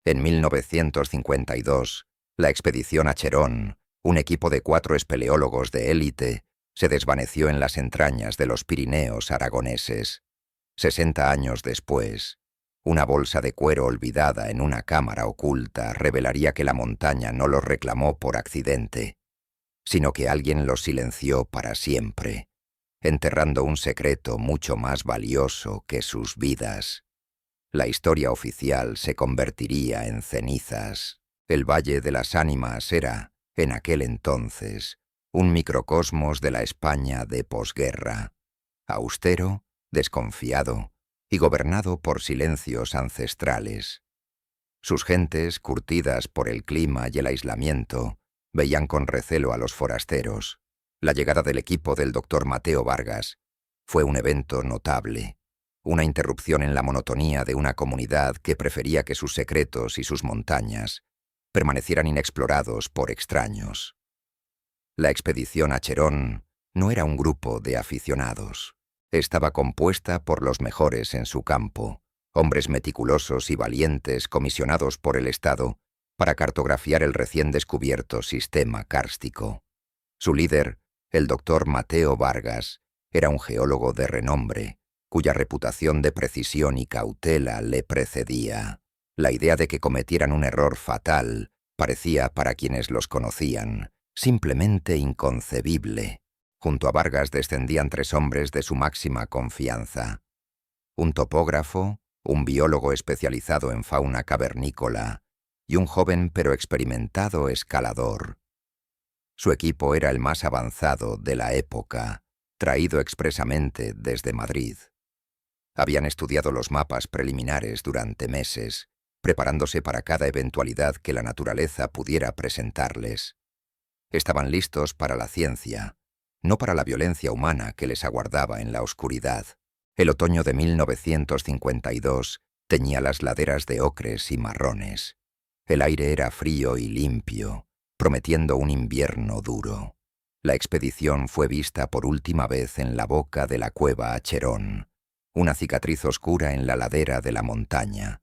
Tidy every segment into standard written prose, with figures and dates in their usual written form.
En 1952, la expedición Acheron, un equipo de 4 espeleólogos de élite, se desvaneció en las entrañas de los Pirineos aragoneses. 60 años después, una bolsa de cuero olvidada en una cámara oculta revelaría que la montaña no los reclamó por accidente, sino que alguien los silenció para siempre, enterrando un secreto mucho más valioso que sus vidas. La historia oficial se convertiría en cenizas. El Valle de las Ánimas era, en aquel entonces, un microcosmos de la España de posguerra, austero, desconfiado y gobernado por silencios ancestrales. Sus gentes, curtidas por el clima y el aislamiento, veían con recelo a los forasteros. La llegada del equipo del doctor Mateo Vargas fue un evento notable, una interrupción en la monotonía de una comunidad que prefería que sus secretos y sus montañas permanecieran inexplorados por extraños. La expedición Acheron no era un grupo de aficionados. Estaba compuesta por los mejores en su campo, hombres meticulosos y valientes comisionados por el Estado para cartografiar el recién descubierto sistema kárstico. Su líder, el doctor Mateo Vargas, era un geólogo de renombre, cuya reputación de precisión y cautela le precedía. La idea de que cometieran un error fatal parecía, para quienes los conocían, simplemente inconcebible. Junto a Vargas descendían 3 hombres de su máxima confianza: un topógrafo, un biólogo especializado en fauna cavernícola y un joven pero experimentado escalador. Su equipo era el más avanzado de la época, traído expresamente desde Madrid. Habían estudiado los mapas preliminares durante meses, preparándose para cada eventualidad que la naturaleza pudiera presentarles. Estaban listos para la ciencia, no para la violencia humana que les aguardaba en la oscuridad. El otoño de 1952 teñía las laderas de ocres y marrones. El aire era frío y limpio, prometiendo un invierno duro. La expedición fue vista por última vez en la boca de la cueva Acheron, una cicatriz oscura en la ladera de la montaña.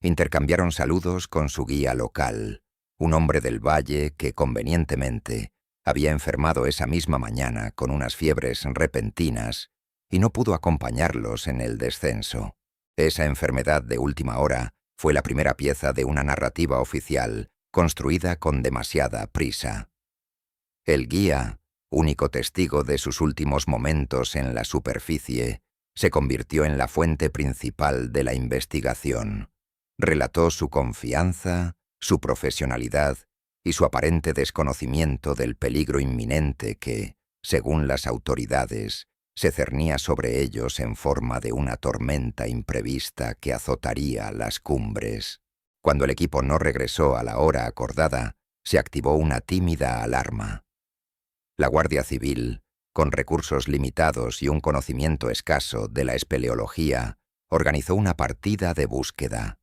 Intercambiaron saludos con su guía local, un hombre del valle que, convenientemente, había enfermado esa misma mañana con unas fiebres repentinas y no pudo acompañarlos en el descenso. Esa enfermedad de última hora fue la primera pieza de una narrativa oficial construida con demasiada prisa. El guía, único testigo de sus últimos momentos en la superficie, se convirtió en la fuente principal de la investigación. Relató su confianza, su profesionalidad y su aparente desconocimiento del peligro inminente que, según las autoridades, se cernía sobre ellos en forma de una tormenta imprevista que azotaría las cumbres. Cuando el equipo no regresó a la hora acordada, se activó una tímida alarma. La Guardia Civil, con recursos limitados y un conocimiento escaso de la espeleología, organizó una partida de búsqueda.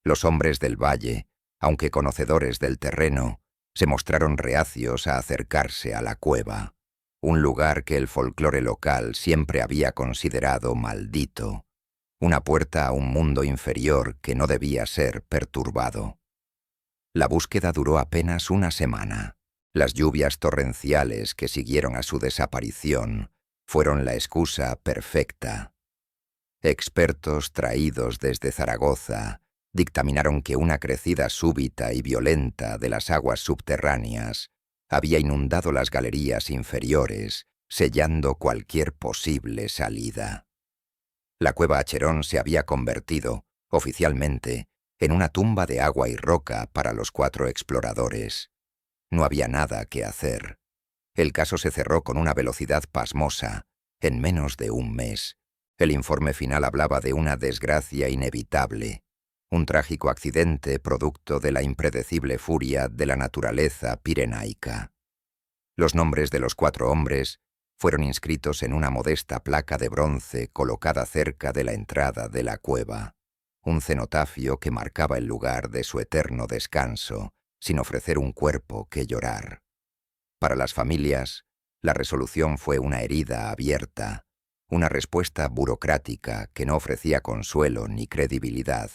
Los hombres del valle, aunque conocedores del terreno, se mostraron reacios a acercarse a la cueva, un lugar que el folclore local siempre había considerado maldito, una puerta a un mundo inferior que no debía ser perturbado. La búsqueda duró apenas una semana. Las lluvias torrenciales que siguieron a su desaparición fueron la excusa perfecta. Expertos traídos desde Zaragoza dictaminaron que una crecida súbita y violenta de las aguas subterráneas había inundado las galerías inferiores, sellando cualquier posible salida. La cueva Acheron se había convertido, oficialmente, en una tumba de agua y roca para los 4 exploradores. No había nada que hacer. El caso se cerró con una velocidad pasmosa, en menos de un mes. El informe final hablaba de una desgracia inevitable, un trágico accidente producto de la impredecible furia de la naturaleza pirenaica. Los nombres de los 4 hombres fueron inscritos en una modesta placa de bronce colocada cerca de la entrada de la cueva, un cenotafio que marcaba el lugar de su eterno descanso, sin ofrecer un cuerpo que llorar. Para las familias, la resolución fue una herida abierta, una respuesta burocrática que no ofrecía consuelo ni credibilidad.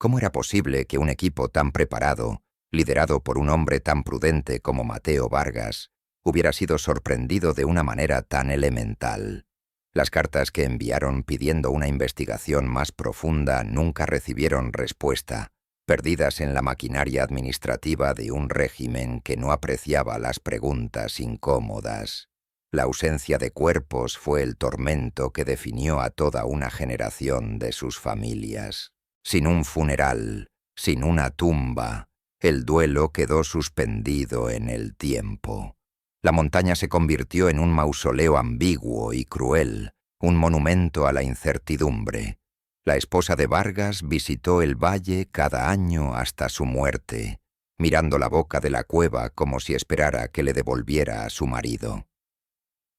¿Cómo era posible que un equipo tan preparado, liderado por un hombre tan prudente como Mateo Vargas, hubiera sido sorprendido de una manera tan elemental? Las cartas que enviaron pidiendo una investigación más profunda nunca recibieron respuesta, perdidas en la maquinaria administrativa de un régimen que no apreciaba las preguntas incómodas. La ausencia de cuerpos fue el tormento que definió a toda una generación de sus familias. Sin un funeral, sin una tumba, el duelo quedó suspendido en el tiempo. La montaña se convirtió en un mausoleo ambiguo y cruel, un monumento a la incertidumbre. La esposa de Vargas visitó el valle cada año hasta su muerte, mirando la boca de la cueva como si esperara que le devolviera a su marido.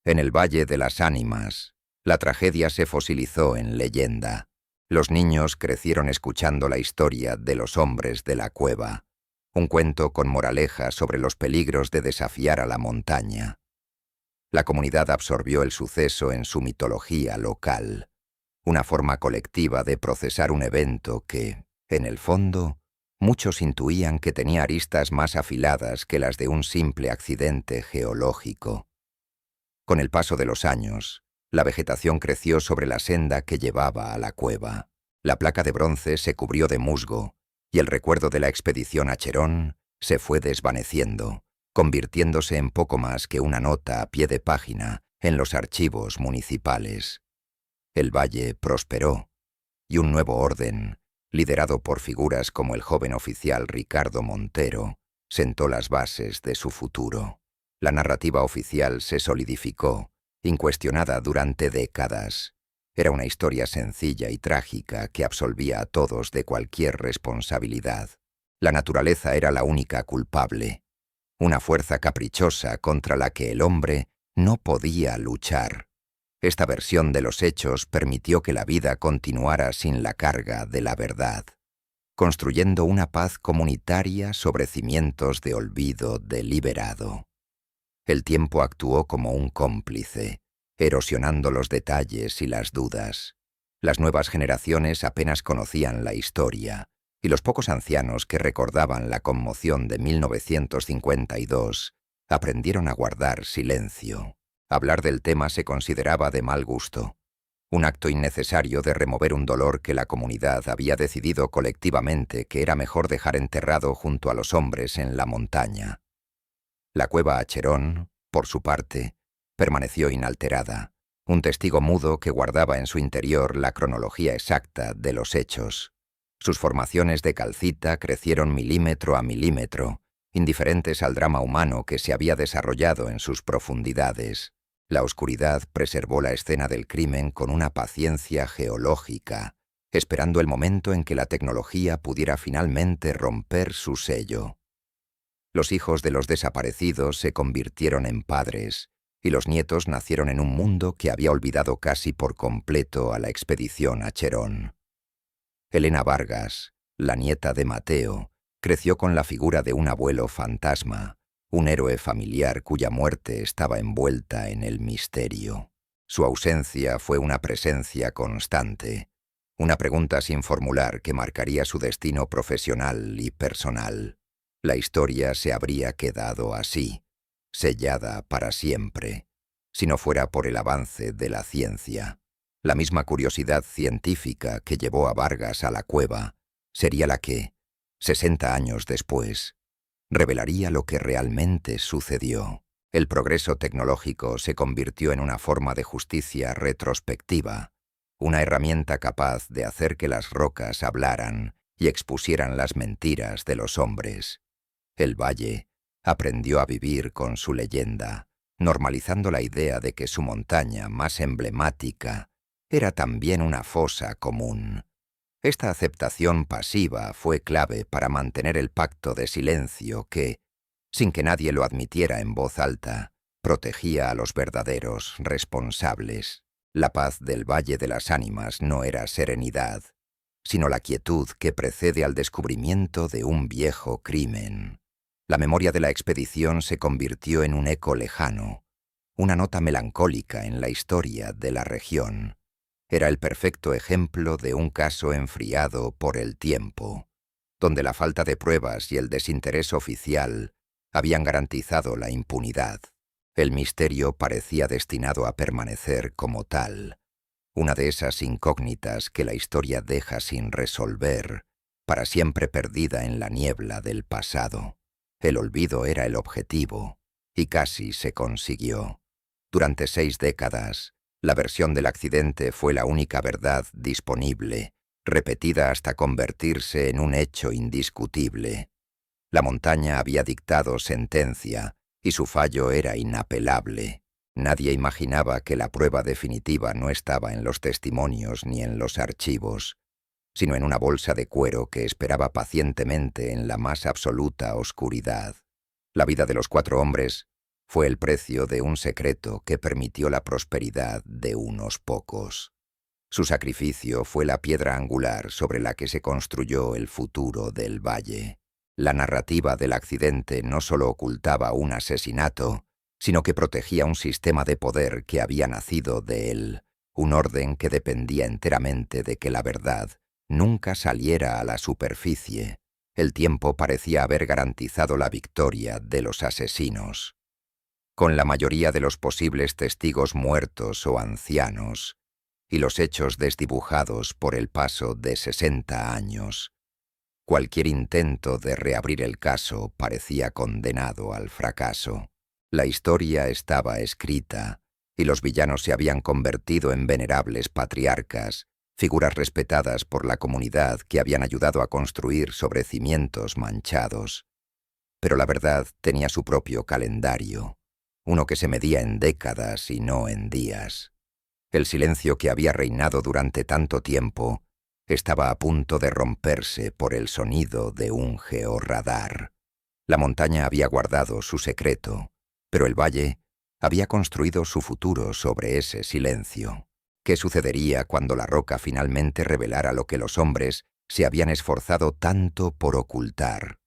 En el Valle de las Ánimas, la tragedia se fosilizó en leyenda. Los niños crecieron escuchando la historia de los hombres de la cueva, un cuento con moraleja sobre los peligros de desafiar a la montaña. La comunidad absorbió el suceso en su mitología local, una forma colectiva de procesar un evento que, en el fondo, muchos intuían que tenía aristas más afiladas que las de un simple accidente geológico. Con el paso de los años, la vegetación creció sobre la senda que llevaba a la cueva. La placa de bronce se cubrió de musgo, y el recuerdo de la expedición a Cherón se fue desvaneciendo, convirtiéndose en poco más que una nota a pie de página en los archivos municipales. El valle prosperó, y un nuevo orden, liderado por figuras como el joven oficial Ricardo Montero, sentó las bases de su futuro. La narrativa oficial se solidificó, incuestionada durante décadas. Era una historia sencilla y trágica que absolvía a todos de cualquier responsabilidad. La naturaleza era la única culpable, una fuerza caprichosa contra la que el hombre no podía luchar. Esta versión de los hechos permitió que la vida continuara sin la carga de la verdad, construyendo una paz comunitaria sobre cimientos de olvido deliberado. El tiempo actuó como un cómplice, erosionando los detalles y las dudas. Las nuevas generaciones apenas conocían la historia, y los pocos ancianos que recordaban la conmoción de 1952 aprendieron a guardar silencio. Hablar del tema se consideraba de mal gusto, un acto innecesario de remover un dolor que la comunidad había decidido colectivamente que era mejor dejar enterrado junto a los hombres en la montaña. La cueva a Cherón, por su parte, permaneció inalterada, un testigo mudo que guardaba en su interior la cronología exacta de los hechos. Sus formaciones de calcita crecieron milímetro a milímetro, indiferentes al drama humano que se había desarrollado en sus profundidades. La oscuridad preservó la escena del crimen con una paciencia geológica, esperando el momento en que la tecnología pudiera finalmente romper su sello. Los hijos de los desaparecidos se convirtieron en padres, y los nietos nacieron en un mundo que había olvidado casi por completo a la expedición a Cherón. Elena Vargas, la nieta de Mateo, creció con la figura de un abuelo fantasma, un héroe familiar cuya muerte estaba envuelta en el misterio. Su ausencia fue una presencia constante, una pregunta sin formular que marcaría su destino profesional y personal. La historia se habría quedado así, sellada para siempre, si no fuera por el avance de la ciencia. La misma curiosidad científica que llevó a Vargas a la cueva sería la que, 60 años después, revelaría lo que realmente sucedió. El progreso tecnológico se convirtió en una forma de justicia retrospectiva, una herramienta capaz de hacer que las rocas hablaran y expusieran las mentiras de los hombres. El valle aprendió a vivir con su leyenda, normalizando la idea de que su montaña más emblemática era también una fosa común. Esta aceptación pasiva fue clave para mantener el pacto de silencio que, sin que nadie lo admitiera en voz alta, protegía a los verdaderos responsables. La paz del Valle de las Ánimas no era serenidad, sino la quietud que precede al descubrimiento de un viejo crimen. La memoria de la expedición se convirtió en un eco lejano, una nota melancólica en la historia de la región. Era el perfecto ejemplo de un caso enfriado por el tiempo, donde la falta de pruebas y el desinterés oficial habían garantizado la impunidad. El misterio parecía destinado a permanecer como tal, una de esas incógnitas que la historia deja sin resolver, para siempre perdida en la niebla del pasado. El olvido era el objetivo, y casi se consiguió. Durante 6 décadas, la versión del accidente fue la única verdad disponible, repetida hasta convertirse en un hecho indiscutible. La montaña había dictado sentencia, y su fallo era inapelable. Nadie imaginaba que la prueba definitiva no estaba en los testimonios ni en los archivos, sino en una bolsa de cuero que esperaba pacientemente en la más absoluta oscuridad. La vida de los 4 hombres fue el precio de un secreto que permitió la prosperidad de unos pocos. Su sacrificio fue la piedra angular sobre la que se construyó el futuro del valle. La narrativa del accidente no solo ocultaba un asesinato, sino que protegía un sistema de poder que había nacido de él, un orden que dependía enteramente de que la verdad nunca saliera a la superficie. El tiempo parecía haber garantizado la victoria de los asesinos. Con la mayoría de los posibles testigos muertos o ancianos, y los hechos desdibujados por el paso de 60 años, cualquier intento de reabrir el caso parecía condenado al fracaso. La historia estaba escrita, y los villanos se habían convertido en venerables patriarcas, figuras respetadas por la comunidad que habían ayudado a construir sobre cimientos manchados. Pero la verdad tenía su propio calendario, uno que se medía en décadas y no en días. El silencio que había reinado durante tanto tiempo estaba a punto de romperse por el sonido de un georradar. La montaña había guardado su secreto, pero el valle había construido su futuro sobre ese silencio. ¿Qué sucedería cuando la roca finalmente revelara lo que los hombres se habían esforzado tanto por ocultar?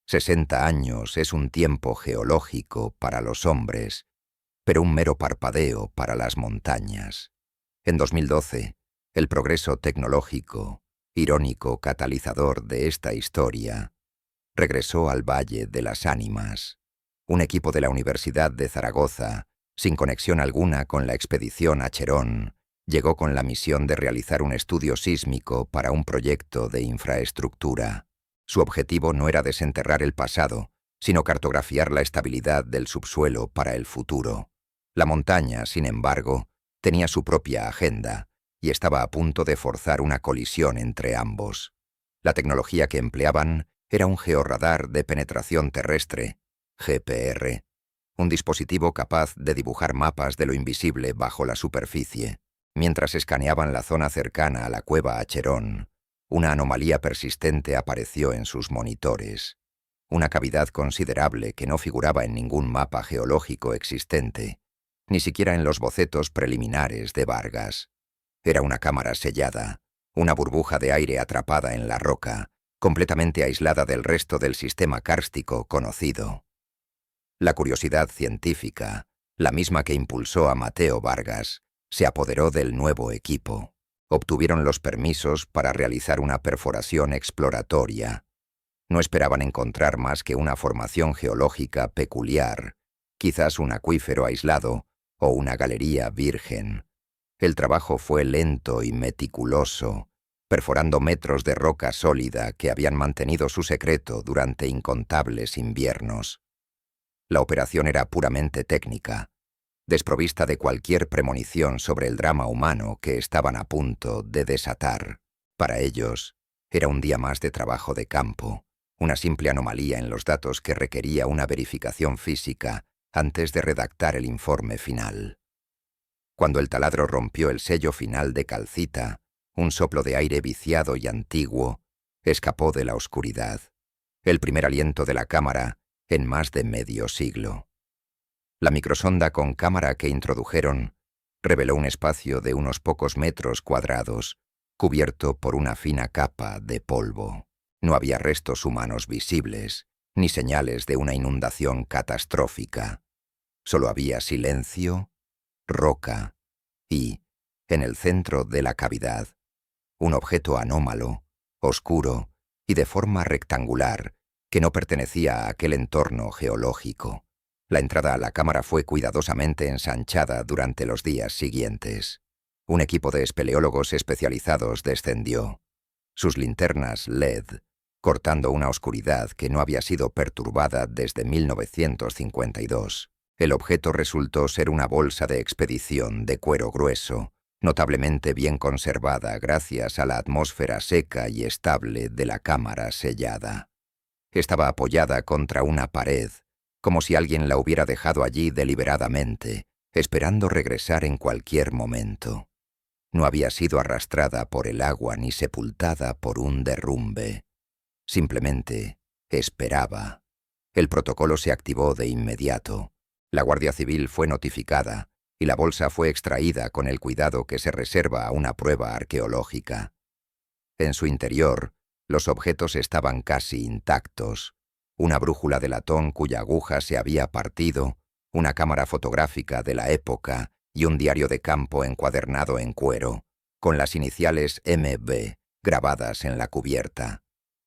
60 años es un tiempo geológico para los hombres, pero un mero parpadeo para las montañas. En 2012, el progreso tecnológico, irónico catalizador de esta historia, regresó al Valle de las Ánimas. Un equipo de la Universidad de Zaragoza, sin conexión alguna con la expedición Acherón, llegó con la misión de realizar un estudio sísmico para un proyecto de infraestructura. Su objetivo no era desenterrar el pasado, sino cartografiar la estabilidad del subsuelo para el futuro. La montaña, sin embargo, tenía su propia agenda y estaba a punto de forzar una colisión entre ambos. La tecnología que empleaban era un georradar de penetración terrestre, GPR, un dispositivo capaz de dibujar mapas de lo invisible bajo la superficie. Mientras escaneaban la zona cercana a la cueva Acherón, una anomalía persistente apareció en sus monitores. Una cavidad considerable que no figuraba en ningún mapa geológico existente, ni siquiera en los bocetos preliminares de Vargas. Era una cámara sellada, una burbuja de aire atrapada en la roca, completamente aislada del resto del sistema kárstico conocido. La curiosidad científica, la misma que impulsó a Mateo Vargas, se apoderó del nuevo equipo. Obtuvieron los permisos para realizar una perforación exploratoria. No esperaban encontrar más que una formación geológica peculiar, quizás un acuífero aislado o una galería virgen. El trabajo fue lento y meticuloso, perforando metros de roca sólida que habían mantenido su secreto durante incontables inviernos. La operación era puramente técnica, desprovista de cualquier premonición sobre el drama humano que estaban a punto de desatar. Para ellos, era un día más de trabajo de campo, una simple anomalía en los datos que requería una verificación física antes de redactar el informe final. Cuando el taladro rompió el sello final de calcita, un soplo de aire viciado y antiguo escapó de la oscuridad, el primer aliento de la cámara en más de medio siglo. La microsonda con cámara que introdujeron reveló un espacio de unos pocos metros cuadrados, cubierto por una fina capa de polvo. No había restos humanos visibles, ni señales de una inundación catastrófica. Solo había silencio, roca y, en el centro de la cavidad. Un objeto anómalo, oscuro y de forma rectangular, que no pertenecía a aquel entorno geológico. La entrada a la cámara fue cuidadosamente ensanchada durante los días siguientes. Un equipo de espeleólogos especializados descendió. Sus linternas LED, cortando una oscuridad que no había sido perturbada desde 1952. El objeto resultó ser una bolsa de expedición de cuero grueso, notablemente bien conservada gracias a la atmósfera seca y estable de la cámara sellada. Estaba apoyada contra una pared, como si alguien la hubiera dejado allí deliberadamente, esperando regresar en cualquier momento. No había sido arrastrada por el agua ni sepultada por un derrumbe. Simplemente esperaba. El protocolo se activó de inmediato. La Guardia Civil fue notificada y la bolsa fue extraída con el cuidado que se reserva a una prueba arqueológica. En su interior, los objetos estaban casi intactos. Una brújula de latón cuya aguja se había partido, una cámara fotográfica de la época y un diario de campo encuadernado en cuero, con las iniciales MB grabadas en la cubierta.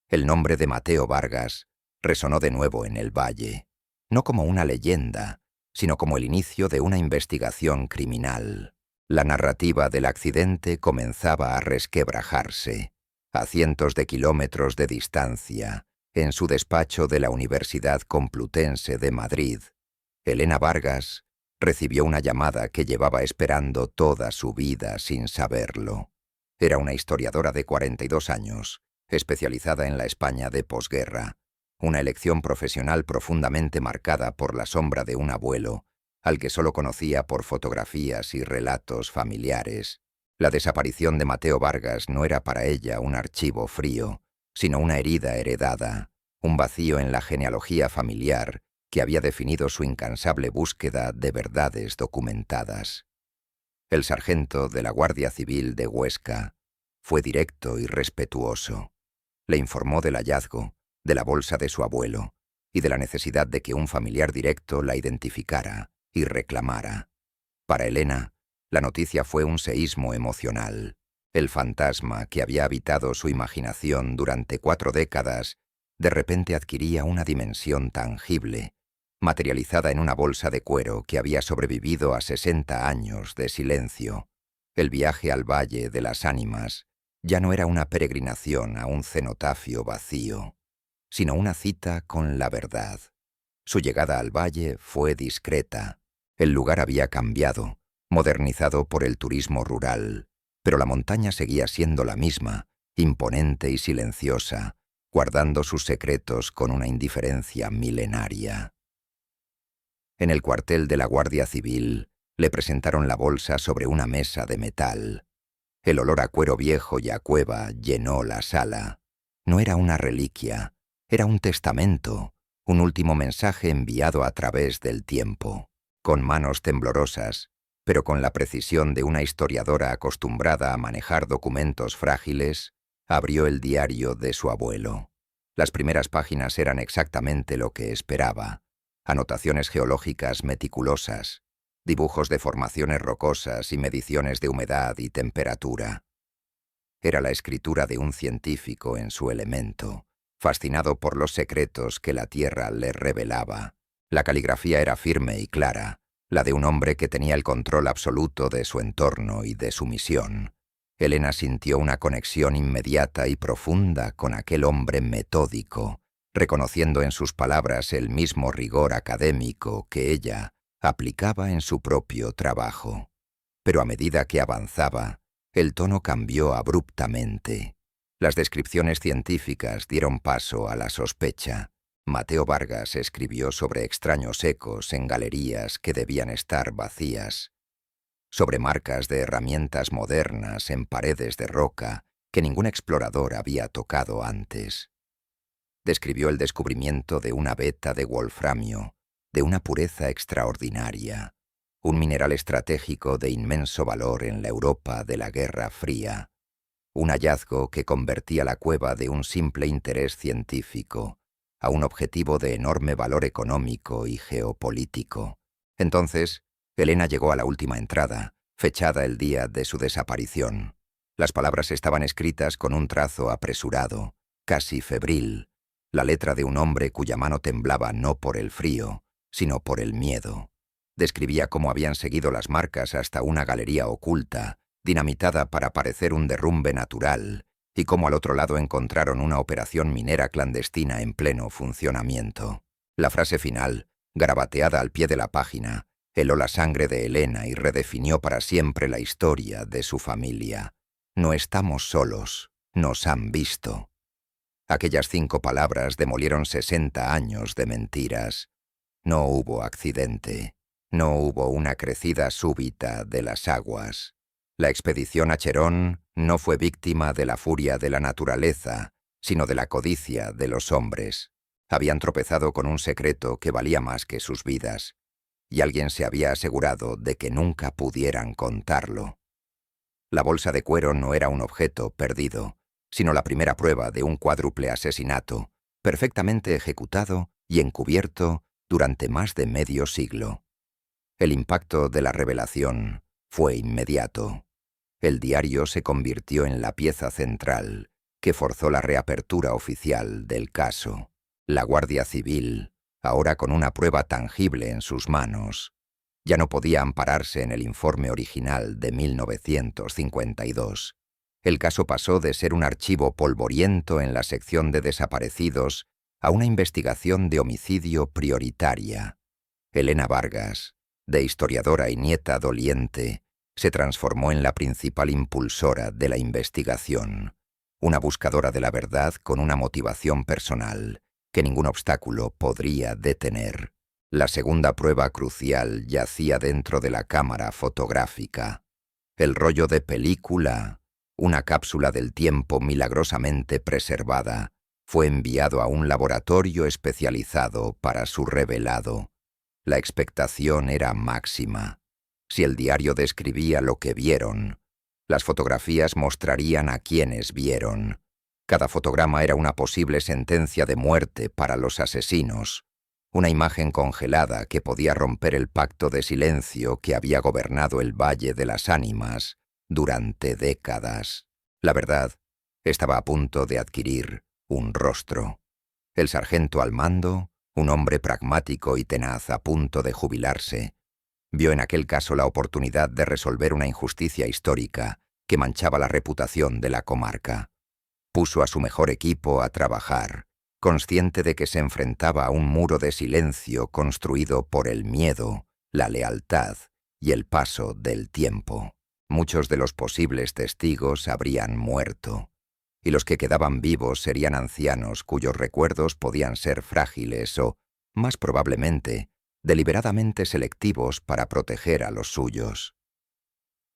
El nombre de Mateo Vargas resonó de nuevo en el valle, no como una leyenda, sino como el inicio de una investigación criminal. La narrativa del accidente comenzaba a resquebrajarse. A cientos de kilómetros de distancia, en su despacho de la Universidad Complutense de Madrid, Elena Vargas recibió una llamada que llevaba esperando toda su vida sin saberlo. Era una historiadora de 42 años, especializada en la España de posguerra, una elección profesional profundamente marcada por la sombra de un abuelo, al que solo conocía por fotografías y relatos familiares. La desaparición de Mateo Vargas no era para ella un archivo frío, sino una herida heredada, un vacío en la genealogía familiar que había definido su incansable búsqueda de verdades documentadas. El sargento de la Guardia Civil de Huesca fue directo y respetuoso. Le informó del hallazgo, de la bolsa de su abuelo, y de la necesidad de que un familiar directo la identificara y reclamara. Para Elena, la noticia fue un seísmo emocional. El fantasma que había habitado su imaginación durante 4 décadas de repente adquiría una dimensión tangible, materializada en una bolsa de cuero que había sobrevivido a 60 años de silencio. El viaje al Valle de las Ánimas ya no era una peregrinación a un cenotafio vacío, sino una cita con la verdad. Su llegada al valle fue discreta. El lugar había cambiado, modernizado por el turismo rural, pero la montaña seguía siendo la misma, imponente y silenciosa, guardando sus secretos con una indiferencia milenaria. En el cuartel de la Guardia Civil le presentaron la bolsa sobre una mesa de metal. El olor a cuero viejo y a cueva llenó la sala. No era una reliquia, era un testamento, un último mensaje enviado a través del tiempo. Con manos temblorosas, pero con la precisión de una historiadora acostumbrada a manejar documentos frágiles, abrió el diario de su abuelo. Las primeras páginas eran exactamente lo que esperaba: anotaciones geológicas meticulosas, dibujos de formaciones rocosas y mediciones de humedad y temperatura. Era la escritura de un científico en su elemento, fascinado por los secretos que la tierra le revelaba. La caligrafía era firme y clara, la de un hombre que tenía el control absoluto de su entorno y de su misión. Elena sintió una conexión inmediata y profunda con aquel hombre metódico, reconociendo en sus palabras el mismo rigor académico que ella aplicaba en su propio trabajo. Pero a medida que avanzaba, el tono cambió abruptamente. Las descripciones científicas dieron paso a la sospecha. Mateo Vargas escribió sobre extraños ecos en galerías que debían estar vacías, sobre marcas de herramientas modernas en paredes de roca que ningún explorador había tocado antes. Describió el descubrimiento de una veta de wolframio, de una pureza extraordinaria, un mineral estratégico de inmenso valor en la Europa de la Guerra Fría, un hallazgo que convertía la cueva de un simple interés científico a un objetivo de enorme valor económico y geopolítico. Entonces, Elena llegó a la última entrada, fechada el día de su desaparición. Las palabras estaban escritas con un trazo apresurado, casi febril, la letra de un hombre cuya mano temblaba no por el frío, sino por el miedo. Describía cómo habían seguido las marcas hasta una galería oculta, dinamitada para parecer un derrumbe natural, y cómo al otro lado encontraron una operación minera clandestina en pleno funcionamiento. La frase final, garabateada al pie de la página, heló la sangre de Elena y redefinió para siempre la historia de su familia. No estamos solos, nos han visto. Aquellas 5 palabras demolieron 60 años de mentiras. No hubo accidente, no hubo una crecida súbita de las aguas. La expedición a Cherón no fue víctima de la furia de la naturaleza, sino de la codicia de los hombres. Habían tropezado con un secreto que valía más que sus vidas, y alguien se había asegurado de que nunca pudieran contarlo. La bolsa de cuero no era un objeto perdido, sino la primera prueba de un cuádruple asesinato, perfectamente ejecutado y encubierto durante más de medio siglo. El impacto de la revelación fue inmediato. El diario se convirtió en la pieza central que forzó la reapertura oficial del caso. La Guardia Civil, ahora con una prueba tangible en sus manos, ya no podía ampararse en el informe original de 1952. El caso pasó de ser un archivo polvoriento en la sección de desaparecidos a una investigación de homicidio prioritaria. Elena Vargas, de historiadora y nieta doliente, se transformó en la principal impulsora de la investigación, una buscadora de la verdad con una motivación personal que ningún obstáculo podría detener. La segunda prueba crucial yacía dentro de la cámara fotográfica. El rollo de película, una cápsula del tiempo milagrosamente preservada, fue enviado a un laboratorio especializado para su revelado. La expectación era máxima. Si el diario describía lo que vieron, las fotografías mostrarían a quienes vieron. Cada fotograma era una posible sentencia de muerte para los asesinos, una imagen congelada que podía romper el pacto de silencio que había gobernado el Valle de las Ánimas durante décadas. La verdad estaba a punto de adquirir un rostro. El sargento al mando, un hombre pragmático y tenaz a punto de jubilarse, vio en aquel caso la oportunidad de resolver una injusticia histórica que manchaba la reputación de la comarca. Puso a su mejor equipo a trabajar, consciente de que se enfrentaba a un muro de silencio construido por el miedo, la lealtad y el paso del tiempo. Muchos de los posibles testigos habrían muerto, y los que quedaban vivos serían ancianos cuyos recuerdos podían ser frágiles o, más probablemente, deliberadamente selectivos para proteger a los suyos.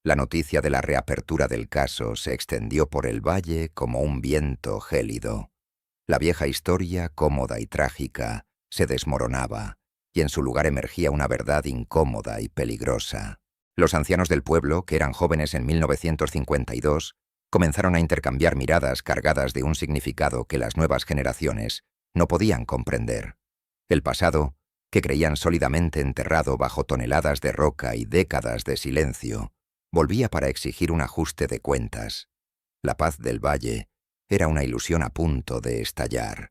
La noticia de la reapertura del caso se extendió por el valle como un viento gélido. La vieja historia, cómoda y trágica, se desmoronaba, y en su lugar emergía una verdad incómoda y peligrosa. Los ancianos del pueblo, que eran jóvenes en 1952, comenzaron a intercambiar miradas cargadas de un significado que las nuevas generaciones no podían comprender. El pasado, que creían sólidamente enterrado bajo toneladas de roca y décadas de silencio, volvía para exigir un ajuste de cuentas. La paz del valle era una ilusión a punto de estallar.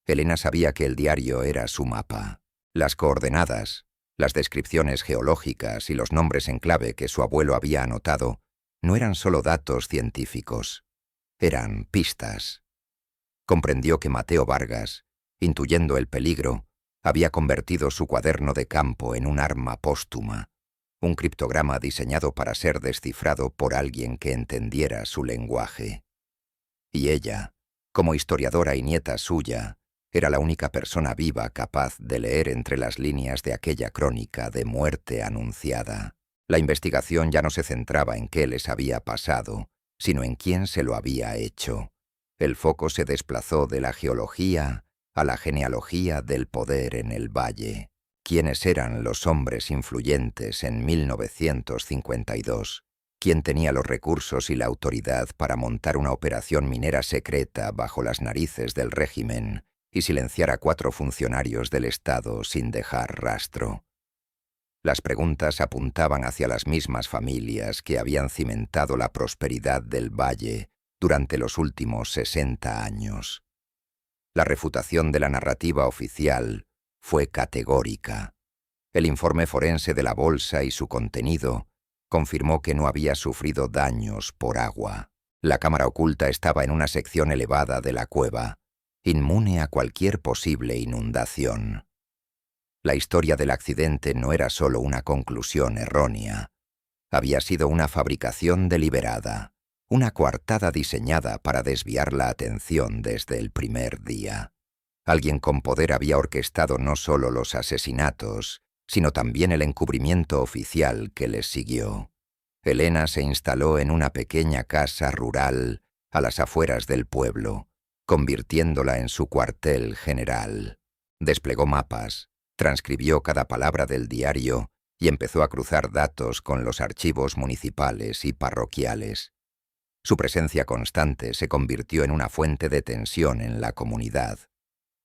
Elena sabía que el diario era su mapa. Las coordenadas, las descripciones geológicas y los nombres en clave que su abuelo había anotado no eran solo datos científicos, eran pistas. Comprendió que Mateo Vargas, intuyendo el peligro, había convertido su cuaderno de campo en un arma póstuma, un criptograma diseñado para ser descifrado por alguien que entendiera su lenguaje. Y ella, como historiadora y nieta suya, era la única persona viva capaz de leer entre las líneas de aquella crónica de muerte anunciada. La investigación ya no se centraba en qué les había pasado, sino en quién se lo había hecho. El foco se desplazó de la geología a la genealogía del poder en el valle. ¿Quiénes eran los hombres influyentes en 1952? ¿Quién tenía los recursos y la autoridad para montar una operación minera secreta bajo las narices del régimen y silenciar a 4 funcionarios del Estado sin dejar rastro? Las preguntas apuntaban hacia las mismas familias que habían cimentado la prosperidad del valle durante los últimos 60 años. La refutación de la narrativa oficial fue categórica. El informe forense de la bolsa y su contenido confirmó que no había sufrido daños por agua. La cámara oculta estaba en una sección elevada de la cueva, inmune a cualquier posible inundación. La historia del accidente no era solo una conclusión errónea. Había sido una fabricación deliberada, una coartada diseñada para desviar la atención desde el primer día. Alguien con poder había orquestado no solo los asesinatos, sino también el encubrimiento oficial que les siguió. Elena se instaló en una pequeña casa rural a las afueras del pueblo, convirtiéndola en su cuartel general. Desplegó mapas, transcribió cada palabra del diario y empezó a cruzar datos con los archivos municipales y parroquiales. Su presencia constante se convirtió en una fuente de tensión en la comunidad.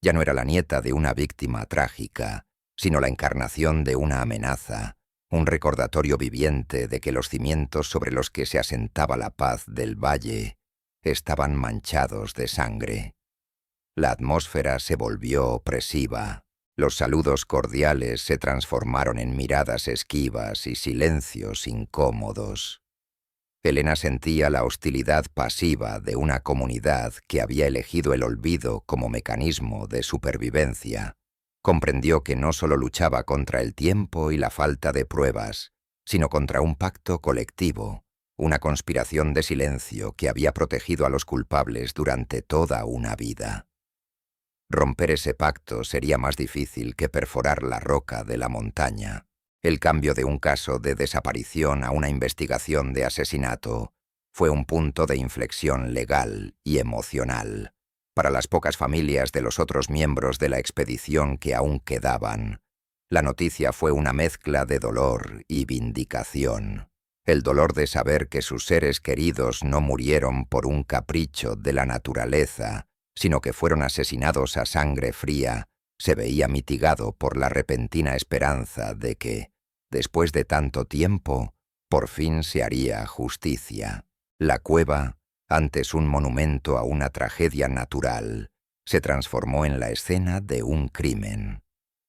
Ya no era la nieta de una víctima trágica, sino la encarnación de una amenaza, un recordatorio viviente de que los cimientos sobre los que se asentaba la paz del valle estaban manchados de sangre. La atmósfera se volvió opresiva. Los saludos cordiales se transformaron en miradas esquivas y silencios incómodos. Elena sentía la hostilidad pasiva de una comunidad que había elegido el olvido como mecanismo de supervivencia. Comprendió que no solo luchaba contra el tiempo y la falta de pruebas, sino contra un pacto colectivo, una conspiración de silencio que había protegido a los culpables durante toda una vida. Romper ese pacto sería más difícil que perforar la roca de la montaña. El cambio de un caso de desaparición a una investigación de asesinato fue un punto de inflexión legal y emocional. Para las pocas familias de los otros miembros de la expedición que aún quedaban, la noticia fue una mezcla de dolor y vindicación. El dolor de saber que sus seres queridos no murieron por un capricho de la naturaleza, sino que fueron asesinados a sangre fría, se veía mitigado por la repentina esperanza de que, después de tanto tiempo, por fin se haría justicia. La cueva, antes un monumento a una tragedia natural, se transformó en la escena de un crimen.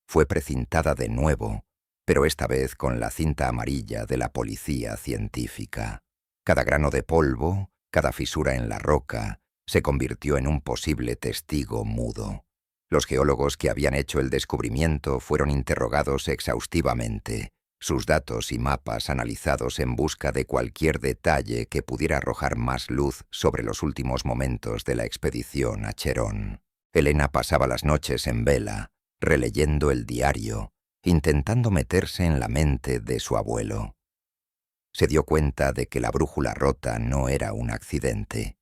Fue precintada de nuevo, pero esta vez con la cinta amarilla de la policía científica. Cada grano de polvo, cada fisura en la roca, se convirtió en un posible testigo mudo. Los geólogos que habían hecho el descubrimiento fueron interrogados exhaustivamente, sus datos y mapas analizados en busca de cualquier detalle que pudiera arrojar más luz sobre los últimos momentos de la expedición a Cherón. Elena pasaba las noches en vela, releyendo el diario, intentando meterse en la mente de su abuelo. Se dio cuenta de que la brújula rota no era un accidente.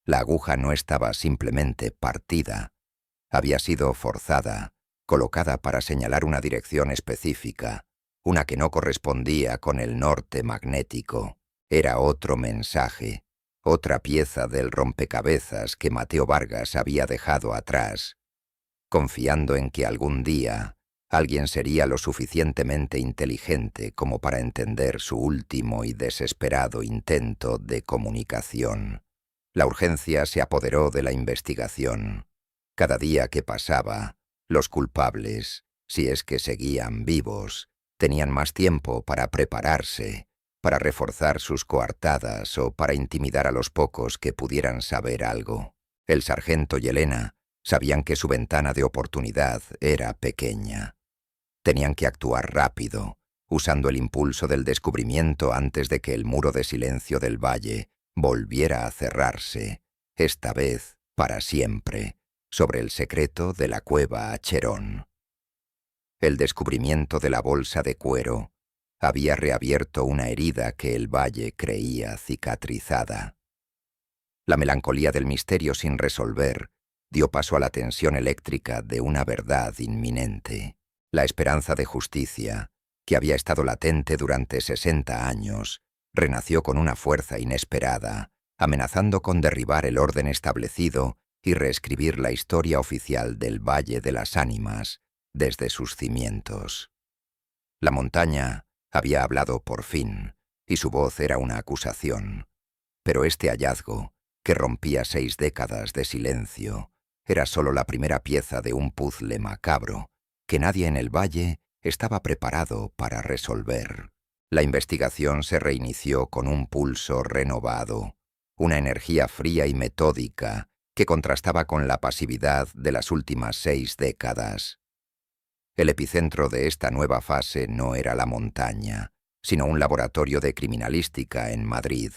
La aguja no estaba simplemente partida. Había sido forzada, colocada para señalar una dirección específica, una que no correspondía con el norte magnético. Era otro mensaje, otra pieza del rompecabezas que Mateo Vargas había dejado atrás, confiando en que algún día alguien sería lo suficientemente inteligente como para entender su último y desesperado intento de comunicación. La urgencia se apoderó de la investigación. Cada día que pasaba, los culpables, si es que seguían vivos, tenían más tiempo para prepararse, para reforzar sus coartadas o para intimidar a los pocos que pudieran saber algo. El sargento y Elena sabían que su ventana de oportunidad era pequeña. Tenían que actuar rápido, usando el impulso del descubrimiento antes de que el muro de silencio del valle volviera a cerrarse, esta vez para siempre, sobre el secreto de la cueva a Cherón. El descubrimiento de la bolsa de cuero había reabierto una herida que el valle creía cicatrizada. La melancolía del misterio sin resolver dio paso a la tensión eléctrica de una verdad inminente. La esperanza de justicia, que había estado latente durante 60 años, renació con una fuerza inesperada, amenazando con derribar el orden establecido y reescribir la historia oficial del Valle de las Ánimas desde sus cimientos. La montaña había hablado por fin, y su voz era una acusación. Pero este hallazgo, que rompía 6 décadas de silencio, era solo la primera pieza de un puzle macabro que nadie en el valle estaba preparado para resolver. La investigación se reinició con un pulso renovado, una energía fría y metódica que contrastaba con la pasividad de las últimas 6 décadas. El epicentro de esta nueva fase no era la montaña, sino un laboratorio de criminalística en Madrid.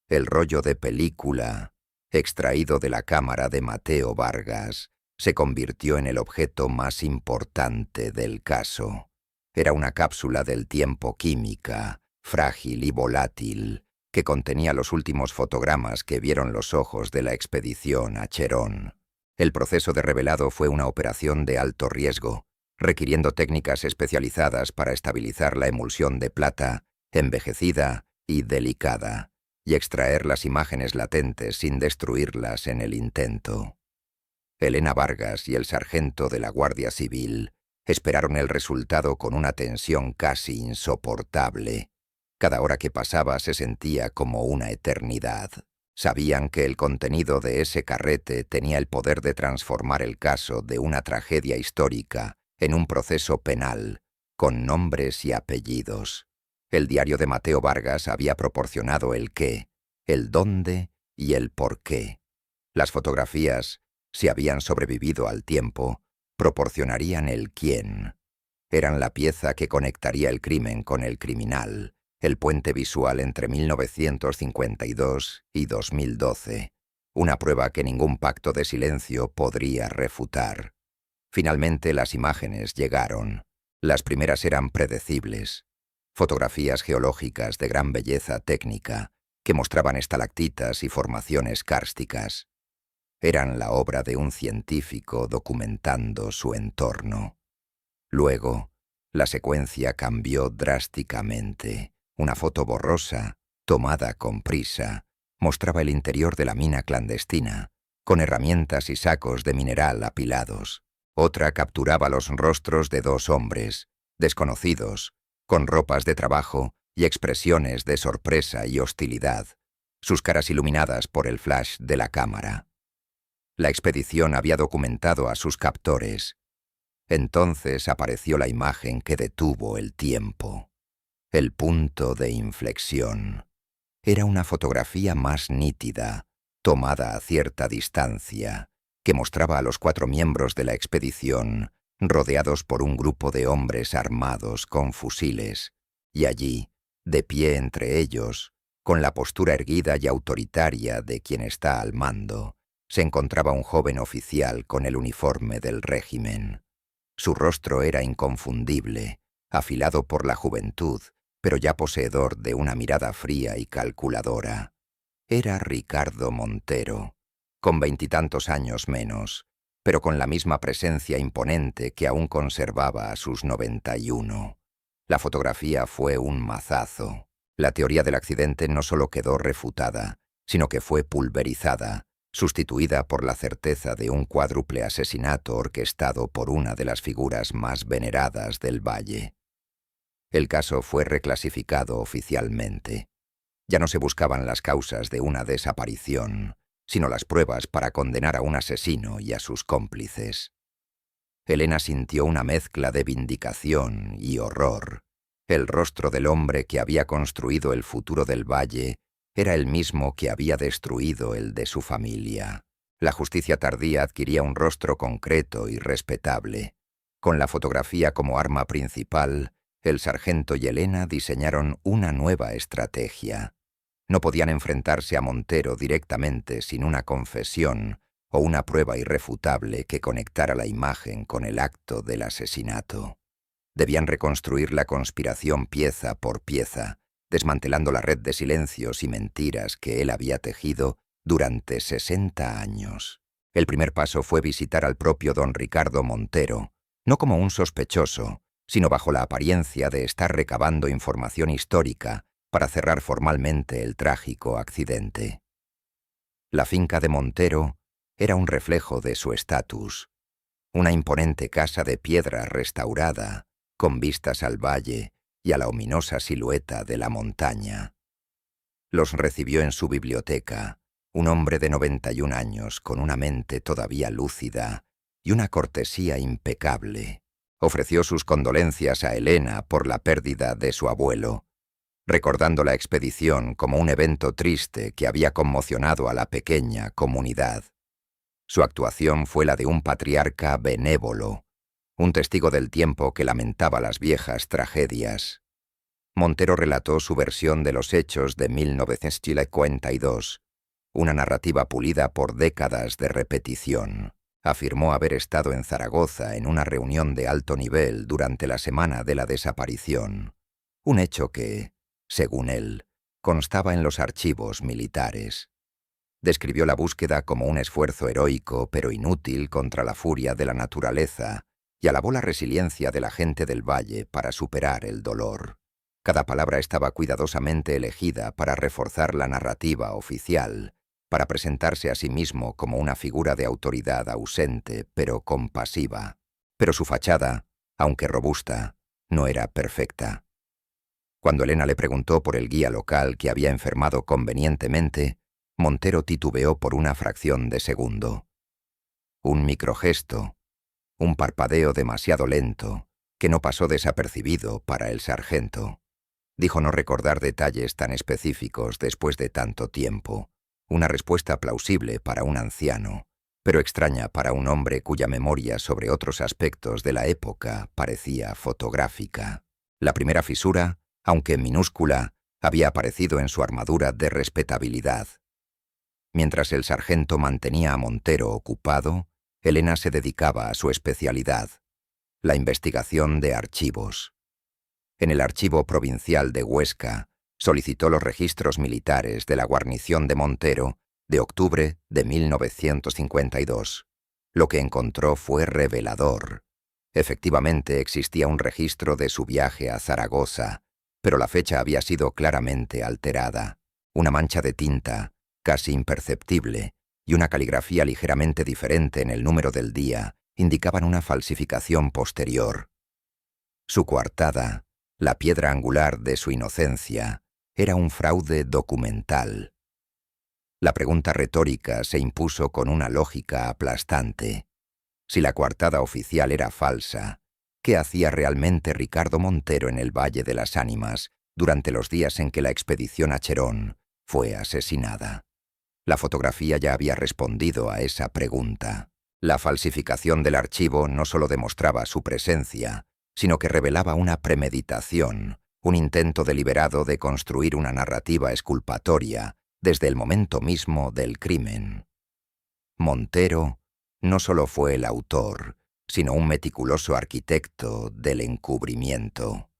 El rollo de película, extraído de la cámara de Mateo Vargas, se convirtió en el objeto más importante del caso. Era una cápsula del tiempo química, frágil y volátil, que contenía los últimos fotogramas que vieron los ojos de la expedición a Cherón. El proceso de revelado fue una operación de alto riesgo, requiriendo técnicas especializadas para estabilizar la emulsión de plata, envejecida y delicada, y extraer las imágenes latentes sin destruirlas en el intento. Elena Vargas y el sargento de la Guardia Civil esperaron el resultado con una tensión casi insoportable. Cada hora que pasaba se sentía como una eternidad. Sabían que el contenido de ese carrete tenía el poder de transformar el caso de una tragedia histórica en un proceso penal, con nombres y apellidos. El diario de Mateo Vargas había proporcionado el qué, el dónde y el por qué. Las fotografías, si habían sobrevivido al tiempo, proporcionarían el quién. Eran la pieza que conectaría el crimen con el criminal, el puente visual entre 1952 y 2012, una prueba que ningún pacto de silencio podría refutar. Finalmente las imágenes llegaron. Las primeras eran predecibles. Fotografías geológicas de gran belleza técnica que mostraban estalactitas y formaciones kársticas. Eran la obra de un científico documentando su entorno. Luego, la secuencia cambió drásticamente. Una foto borrosa, tomada con prisa, mostraba el interior de la mina clandestina, con herramientas y sacos de mineral apilados. Otra capturaba los rostros de 2 hombres, desconocidos, con ropas de trabajo y expresiones de sorpresa y hostilidad, sus caras iluminadas por el flash de la cámara. La expedición había documentado a sus captores. Entonces apareció la imagen que detuvo el tiempo. El punto de inflexión. Era una fotografía más nítida, tomada a cierta distancia, que mostraba a los 4 miembros de la expedición rodeados por un grupo de hombres armados con fusiles, y allí, de pie entre ellos, con la postura erguida y autoritaria de quien está al mando, se encontraba un joven oficial con el uniforme del régimen. Su rostro era inconfundible, afilado por la juventud, pero ya poseedor de una mirada fría y calculadora. Era Ricardo Montero, con 20 y tantos años menos, pero con la misma presencia imponente que aún conservaba a sus 91. La fotografía fue un mazazo. La teoría del accidente no solo quedó refutada, sino que fue pulverizada, sustituida por la certeza de un cuádruple asesinato orquestado por una de las figuras más veneradas del valle. El caso fue reclasificado oficialmente. Ya no se buscaban las causas de una desaparición, sino las pruebas para condenar a un asesino y a sus cómplices. Elena sintió una mezcla de vindicación y horror. El rostro del hombre que había construido el futuro del valle era el mismo que había destruido el de su familia. La justicia tardía adquiría un rostro concreto y respetable. Con la fotografía como arma principal, el sargento y Elena diseñaron una nueva estrategia. No podían enfrentarse a Montero directamente sin una confesión o una prueba irrefutable que conectara la imagen con el acto del asesinato. Debían reconstruir la conspiración pieza por pieza, desmantelando la red de silencios y mentiras que él había tejido durante 60 años. El primer paso fue visitar al propio don Ricardo Montero, no como un sospechoso, sino bajo la apariencia de estar recabando información histórica para cerrar formalmente el trágico accidente. La finca de Montero era un reflejo de su estatus, una imponente casa de piedra restaurada, con vistas al valle y a la ominosa silueta de la montaña. Los recibió en su biblioteca, un hombre de 91 años con una mente todavía lúcida y una cortesía impecable. Ofreció sus condolencias a Helena por la pérdida de su abuelo, recordando la expedición como un evento triste que había conmocionado a la pequeña comunidad. Su actuación fue la de un patriarca benévolo, un testigo del tiempo que lamentaba las viejas tragedias. Montero relató su versión de los hechos de 1942, una narrativa pulida por décadas de repetición. Afirmó haber estado en Zaragoza en una reunión de alto nivel durante la semana de la desaparición, un hecho que, según él, constaba en los archivos militares. Describió la búsqueda como un esfuerzo heroico pero inútil contra la furia de la naturaleza y alabó la resiliencia de la gente del valle para superar el dolor. Cada palabra estaba cuidadosamente elegida para reforzar la narrativa oficial, para presentarse a sí mismo como una figura de autoridad ausente pero compasiva. Pero su fachada, aunque robusta, no era perfecta. Cuando Helena le preguntó por el guía local que había enfermado convenientemente, Montero titubeó por una fracción de segundo. Un microgesto, un parpadeo demasiado lento, que no pasó desapercibido para el sargento. Dijo no recordar detalles tan específicos después de tanto tiempo, una respuesta plausible para un anciano, pero extraña para un hombre cuya memoria sobre otros aspectos de la época parecía fotográfica. La primera fisura, aunque minúscula, había aparecido en su armadura de respetabilidad. Mientras el sargento mantenía a Montero ocupado, Helena se dedicaba a su especialidad, la investigación de archivos. En el Archivo Provincial de Huesca, solicitó los registros militares de la guarnición de Montero de octubre de 1952. Lo que encontró fue revelador. Efectivamente existía un registro de su viaje a Zaragoza, pero la fecha había sido claramente alterada. Una mancha de tinta, casi imperceptible, y una caligrafía ligeramente diferente en el número del día indicaban una falsificación posterior. Su coartada, la piedra angular de su inocencia, era un fraude documental. La pregunta retórica se impuso con una lógica aplastante. Si la coartada oficial era falsa, ¿qué hacía realmente Ricardo Montero en el Valle de las Ánimas durante los días en que la expedición a Cherón fue asesinada? La fotografía ya había respondido a esa pregunta. La falsificación del archivo no solo demostraba su presencia, sino que revelaba una premeditación, un intento deliberado de construir una narrativa exculpatoria desde el momento mismo del crimen. Montero no solo fue el autor, sino un meticuloso arquitecto del encubrimiento.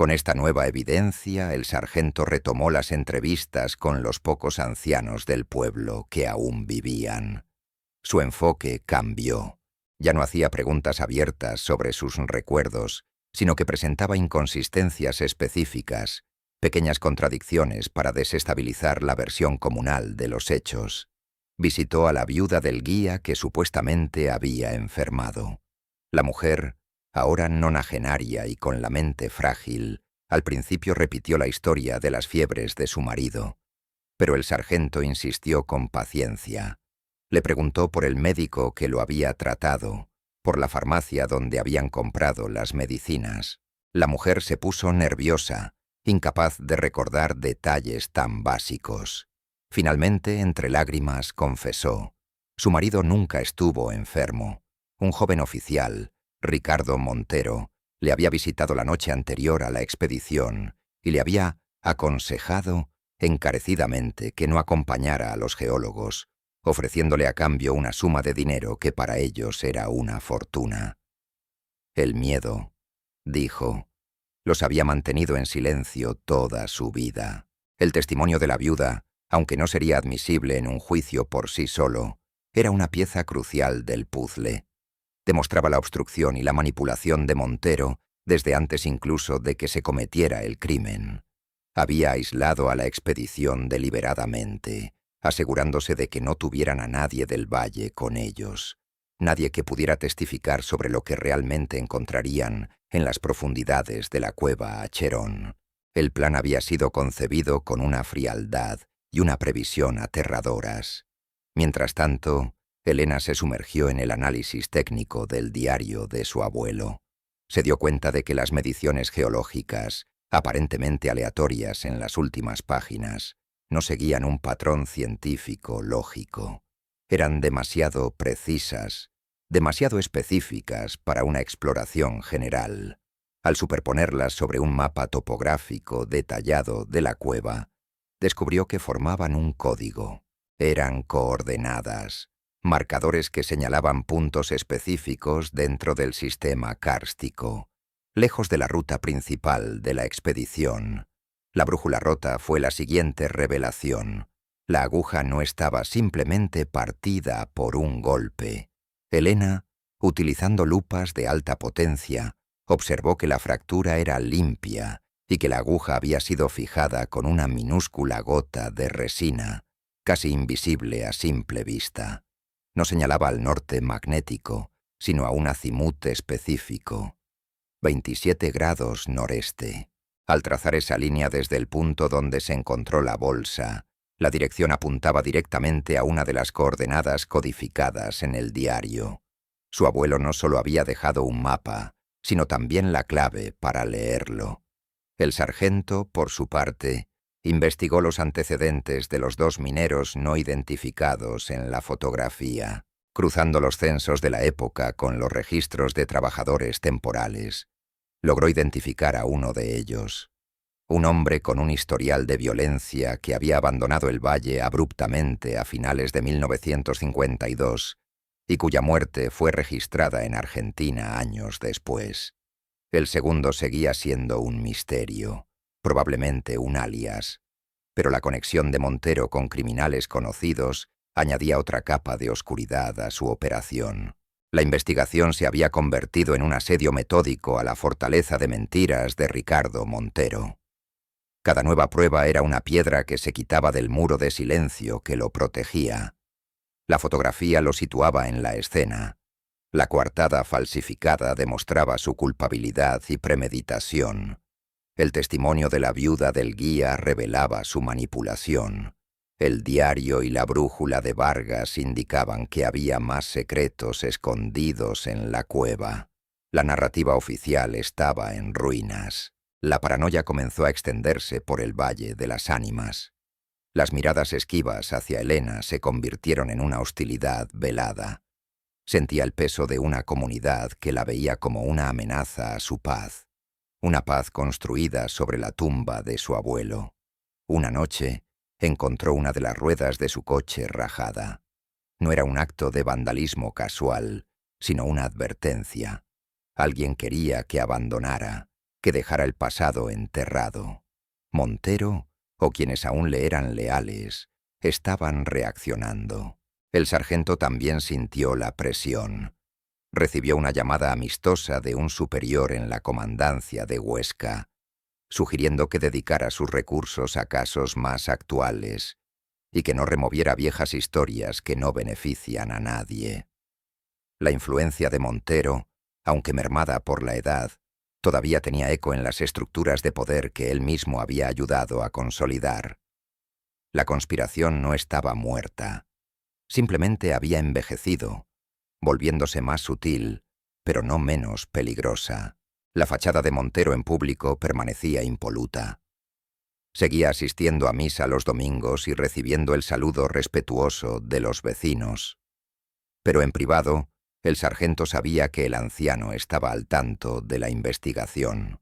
Con esta nueva evidencia, el sargento retomó las entrevistas con los pocos ancianos del pueblo que aún vivían. Su enfoque cambió. Ya no hacía preguntas abiertas sobre sus recuerdos, sino que presentaba inconsistencias específicas, pequeñas contradicciones para desestabilizar la versión comunal de los hechos. Visitó a la viuda del guía que supuestamente había enfermado. La mujer, ahora nonagenaria y con la mente frágil, al principio repitió la historia de las fiebres de su marido. Pero el sargento insistió con paciencia. Le preguntó por el médico que lo había tratado, por la farmacia donde habían comprado las medicinas. La mujer se puso nerviosa, incapaz de recordar detalles tan básicos. Finalmente, entre lágrimas, confesó. Su marido nunca estuvo enfermo. Un joven oficial, Ricardo Montero, le había visitado la noche anterior a la expedición y le había aconsejado encarecidamente que no acompañara a los geólogos, ofreciéndole a cambio una suma de dinero que para ellos era una fortuna. El miedo, dijo, los había mantenido en silencio toda su vida. El testimonio de la viuda, aunque no sería admisible en un juicio por sí solo, era una pieza crucial del puzzle. Demostraba la obstrucción y la manipulación de Montero desde antes incluso de que se cometiera el crimen. Había aislado a la expedición deliberadamente, asegurándose de que no tuvieran a nadie del valle con ellos. nadie que pudiera testificar sobre lo que realmente encontrarían en las profundidades de la cueva Acheron. El plan había sido concebido con una frialdad y una previsión aterradoras. Mientras tanto, Helena se sumergió en el análisis técnico del diario de su abuelo. Se dio cuenta de que las mediciones geológicas, aparentemente aleatorias en las últimas páginas, no seguían un patrón científico lógico. Eran demasiado precisas, demasiado específicas para una exploración general. Al superponerlas sobre un mapa topográfico detallado de la cueva, descubrió que formaban un código. Eran coordenadas, marcadores que señalaban puntos específicos dentro del sistema kárstico, lejos de la ruta principal de la expedición. La brújula rota fue la siguiente revelación. La aguja no estaba simplemente partida por un golpe. Helena, utilizando lupas de alta potencia, observó que la fractura era limpia y que la aguja había sido fijada con una minúscula gota de resina, casi invisible a simple vista. No señalaba al norte magnético, sino a un azimut específico. 27 grados noreste. Al trazar esa línea desde el punto donde se encontró la bolsa, la dirección apuntaba directamente a una de las coordenadas codificadas en el diario. Su abuelo no solo había dejado un mapa, sino también la clave para leerlo. El sargento, por su parte, investigó los antecedentes de los 2 mineros no identificados en la fotografía, cruzando los censos de la época con los registros de trabajadores temporales. Logró identificar a uno de ellos, un hombre con un historial de violencia que había abandonado el valle abruptamente a finales de 1952 y cuya muerte fue registrada en Argentina años después. El segundo seguía siendo un misterio, probablemente un alias, pero la conexión de Montero con criminales conocidos añadía otra capa de oscuridad a su operación. La investigación se había convertido en un asedio metódico a la fortaleza de mentiras de Ricardo Montero. Cada nueva prueba era una piedra que se quitaba del muro de silencio que lo protegía. La fotografía lo situaba en la escena. La coartada falsificada demostraba su culpabilidad y premeditación. El testimonio de la viuda del guía revelaba su manipulación. El diario y la brújula de Vargas indicaban que había más secretos escondidos en la cueva. La narrativa oficial estaba en ruinas. La paranoia comenzó a extenderse por el Valle de las Ánimas. Las miradas esquivas hacia Helena se convirtieron en una hostilidad velada. Sentía el peso de una comunidad que la veía como una amenaza a su paz. Una paz construida sobre la tumba de su abuelo. Una noche, encontró una de las ruedas de su coche rajada. No era un acto de vandalismo casual, sino una advertencia. Alguien quería que abandonara, que dejara el pasado enterrado. Montero, o quienes aún le eran leales, estaban reaccionando. El sargento también sintió la presión. Recibió una llamada amistosa de un superior en la comandancia de Huesca, sugiriendo que dedicara sus recursos a casos más actuales y que no removiera viejas historias que no benefician a nadie. La influencia de Montero, aunque mermada por la edad, todavía tenía eco en las estructuras de poder que él mismo había ayudado a consolidar. La conspiración no estaba muerta, simplemente había envejecido, volviéndose más sutil, pero no menos peligrosa. La fachada de Montero en público permanecía impoluta. Seguía asistiendo a misa los domingos y recibiendo el saludo respetuoso de los vecinos. Pero en privado, el sargento sabía que el anciano estaba al tanto de la investigación.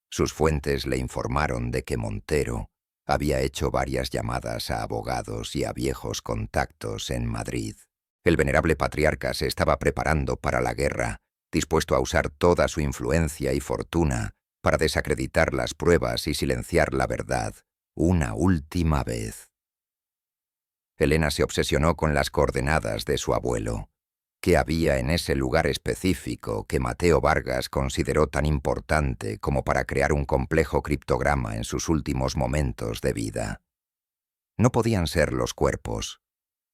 Sus fuentes le informaron de que Montero había hecho varias llamadas a abogados y a viejos contactos en Madrid. El venerable patriarca se estaba preparando para la guerra, dispuesto a usar toda su influencia y fortuna para desacreditar las pruebas y silenciar la verdad una última vez. Helena se obsesionó con las coordenadas de su abuelo. ¿Qué había en ese lugar específico que Mateo Vargas consideró tan importante como para crear un complejo criptograma en sus últimos momentos de vida? No podían ser los cuerpos.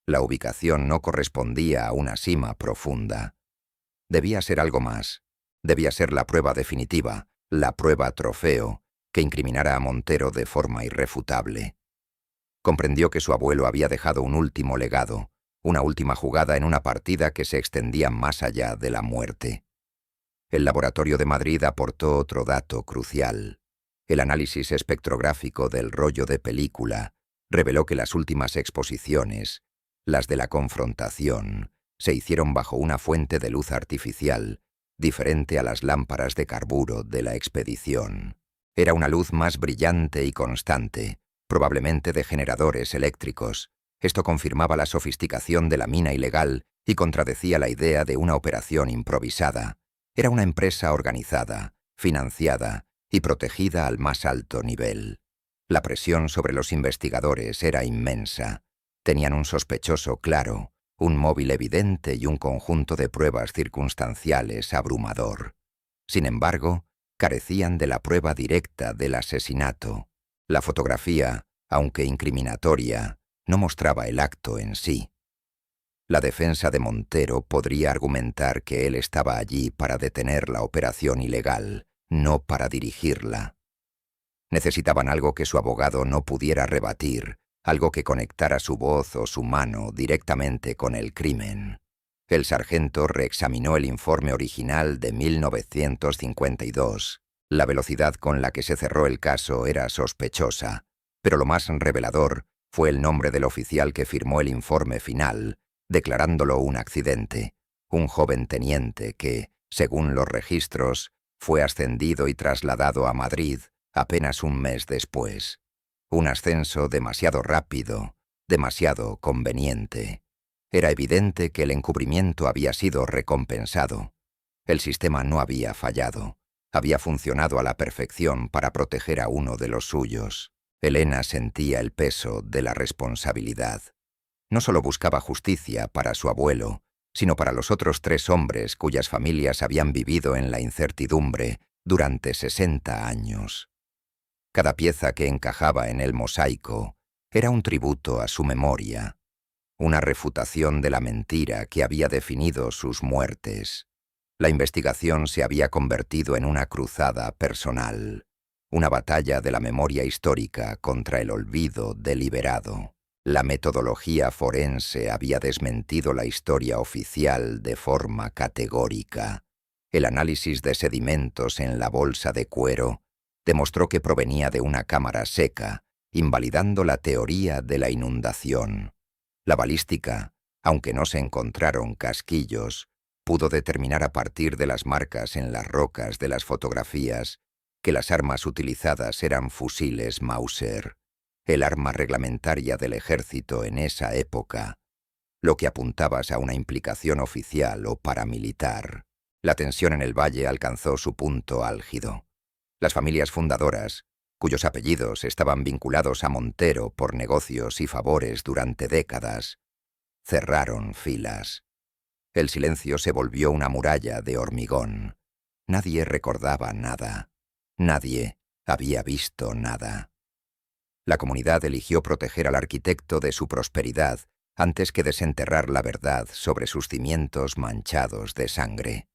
La ubicación no correspondía a una sima profunda. Debía ser algo más. Debía ser la prueba definitiva, la prueba trofeo, que incriminara a Montero de forma irrefutable. Comprendió que su abuelo había dejado un último legado, una última jugada en una partida que se extendía más allá de la muerte. El laboratorio de Madrid aportó otro dato crucial. El análisis espectrográfico del rollo de película reveló que las últimas exposiciones, las de la confrontación, se hicieron bajo una fuente de luz artificial, diferente a las lámparas de carburo de la expedición. Era una luz más brillante y constante, probablemente de generadores eléctricos. Esto confirmaba la sofisticación de la mina ilegal y contradecía la idea de una operación improvisada. Era una empresa organizada, financiada y protegida al más alto nivel. La presión sobre los investigadores era inmensa. Tenían un sospechoso claro, un móvil evidente y un conjunto de pruebas circunstanciales abrumador. Sin embargo, carecían de la prueba directa del asesinato. La fotografía, aunque incriminatoria, no mostraba el acto en sí. La defensa de Montero podría argumentar que él estaba allí para detener la operación ilegal, no para dirigirla. Necesitaban algo que su abogado no pudiera rebatir, algo que conectara su voz o su mano directamente con el crimen. El sargento reexaminó el informe original de 1952. La velocidad con la que se cerró el caso era sospechosa, pero lo más revelador fue el nombre del oficial que firmó el informe final, declarándolo un accidente, un joven teniente que, según los registros, fue ascendido y trasladado a Madrid apenas un mes después. Un ascenso demasiado rápido, demasiado conveniente. Era evidente que el encubrimiento había sido recompensado. El sistema no había fallado. Había funcionado a la perfección para proteger a uno de los suyos. Elena sentía el peso de la responsabilidad. No solo buscaba justicia para su abuelo, sino para los otros 3 hombres cuyas familias habían vivido en la incertidumbre durante 60 años. Cada pieza que encajaba en el mosaico era un tributo a su memoria, una refutación de la mentira que había definido sus muertes. La investigación se había convertido en una cruzada personal, una batalla de la memoria histórica contra el olvido deliberado. La metodología forense había desmentido la historia oficial de forma categórica. El análisis de sedimentos en la bolsa de cuero demostró que provenía de una cámara seca, invalidando la teoría de la inundación. La balística, aunque no se encontraron casquillos, pudo determinar a partir de las marcas en las rocas de las fotografías que las armas utilizadas eran fusiles Mauser, el arma reglamentaria del ejército en esa época, lo que apuntaba a una implicación oficial o paramilitar. La tensión en el valle alcanzó su punto álgido. Las familias fundadoras, cuyos apellidos estaban vinculados a Montero por negocios y favores durante décadas, cerraron filas. El silencio se volvió una muralla de hormigón. Nadie recordaba nada. Nadie había visto nada. La comunidad eligió proteger al arquitecto de su prosperidad antes que desenterrar la verdad sobre sus cimientos manchados de sangre.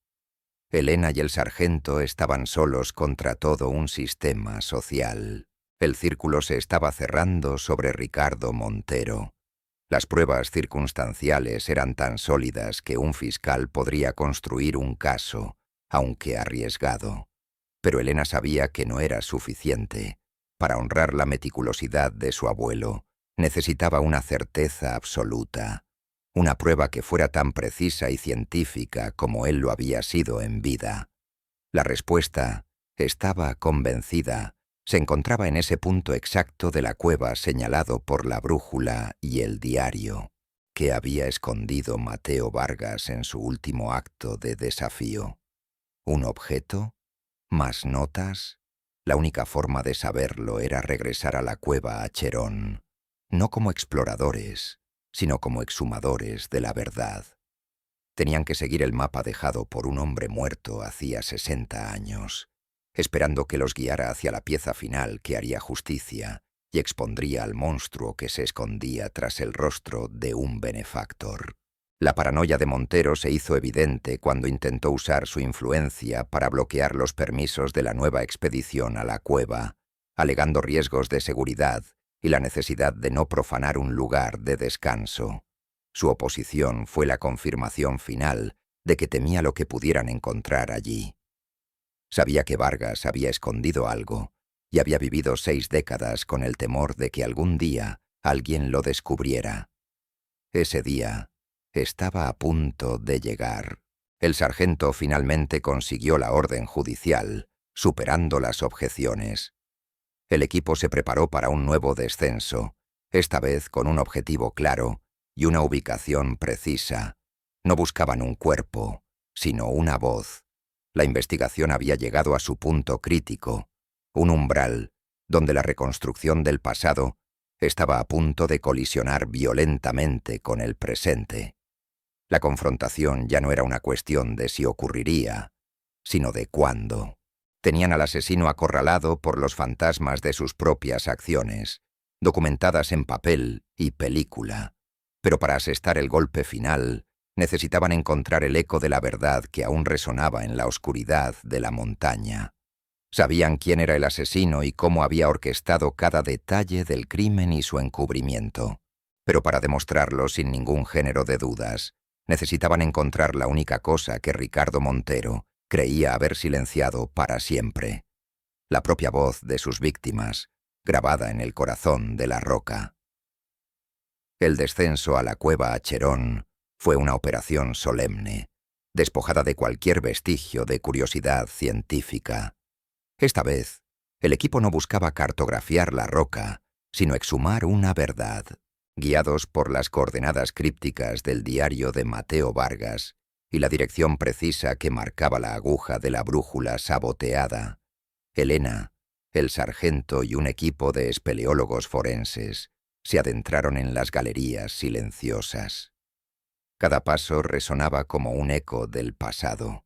Elena y el sargento estaban solos contra todo un sistema social. El círculo se estaba cerrando sobre Ricardo Montero. Las pruebas circunstanciales eran tan sólidas que un fiscal podría construir un caso, aunque arriesgado. Pero Elena sabía que no era suficiente. Para honrar la meticulosidad de su abuelo, necesitaba una certeza absoluta, una prueba que fuera tan precisa y científica como él lo había sido en vida. La respuesta, estaba convencida, se encontraba en ese punto exacto de la cueva señalado por la brújula y el diario, que había escondido Mateo Vargas en su último acto de desafío. ¿Un objeto? ¿Más notas? La única forma de saberlo era regresar a la cueva a Cherón, no como exploradores, sino como exhumadores de la verdad. Tenían que seguir el mapa dejado por un hombre muerto hacía 60 años, esperando que los guiara hacia la pieza final que haría justicia y expondría al monstruo que se escondía tras el rostro de un benefactor. La paranoia de Montero se hizo evidente cuando intentó usar su influencia para bloquear los permisos de la nueva expedición a la cueva, alegando riesgos de seguridad y la necesidad de no profanar un lugar de descanso. Su oposición fue la confirmación final de que temía lo que pudieran encontrar allí. Sabía que Vargas había escondido algo y había vivido 6 décadas con el temor de que algún día alguien lo descubriera. Ese día estaba a punto de llegar. El sargento finalmente consiguió la orden judicial, superando las objeciones. El equipo se preparó para un nuevo descenso, esta vez con un objetivo claro y una ubicación precisa. No buscaban un cuerpo, sino una voz. La investigación había llegado a su punto crítico, un umbral donde la reconstrucción del pasado estaba a punto de colisionar violentamente con el presente. La confrontación ya no era una cuestión de si ocurriría, sino de cuándo. Tenían al asesino acorralado por los fantasmas de sus propias acciones, documentadas en papel y película. Pero para asestar el golpe final, necesitaban encontrar el eco de la verdad que aún resonaba en la oscuridad de la montaña. Sabían quién era el asesino y cómo había orquestado cada detalle del crimen y su encubrimiento. Pero para demostrarlo sin ningún género de dudas, necesitaban encontrar la única cosa que Ricardo Montero creía haber silenciado para siempre: la propia voz de sus víctimas, grabada en el corazón de la roca. El descenso a la cueva Acherón fue una operación solemne, despojada de cualquier vestigio de curiosidad científica. Esta vez, el equipo no buscaba cartografiar la roca, sino exhumar una verdad. Guiados por las coordenadas crípticas del diario de Mateo Vargas y la dirección precisa que marcaba la aguja de la brújula saboteada, Elena, el sargento y un equipo de espeleólogos forenses se adentraron en las galerías silenciosas. Cada paso resonaba como un eco del pasado,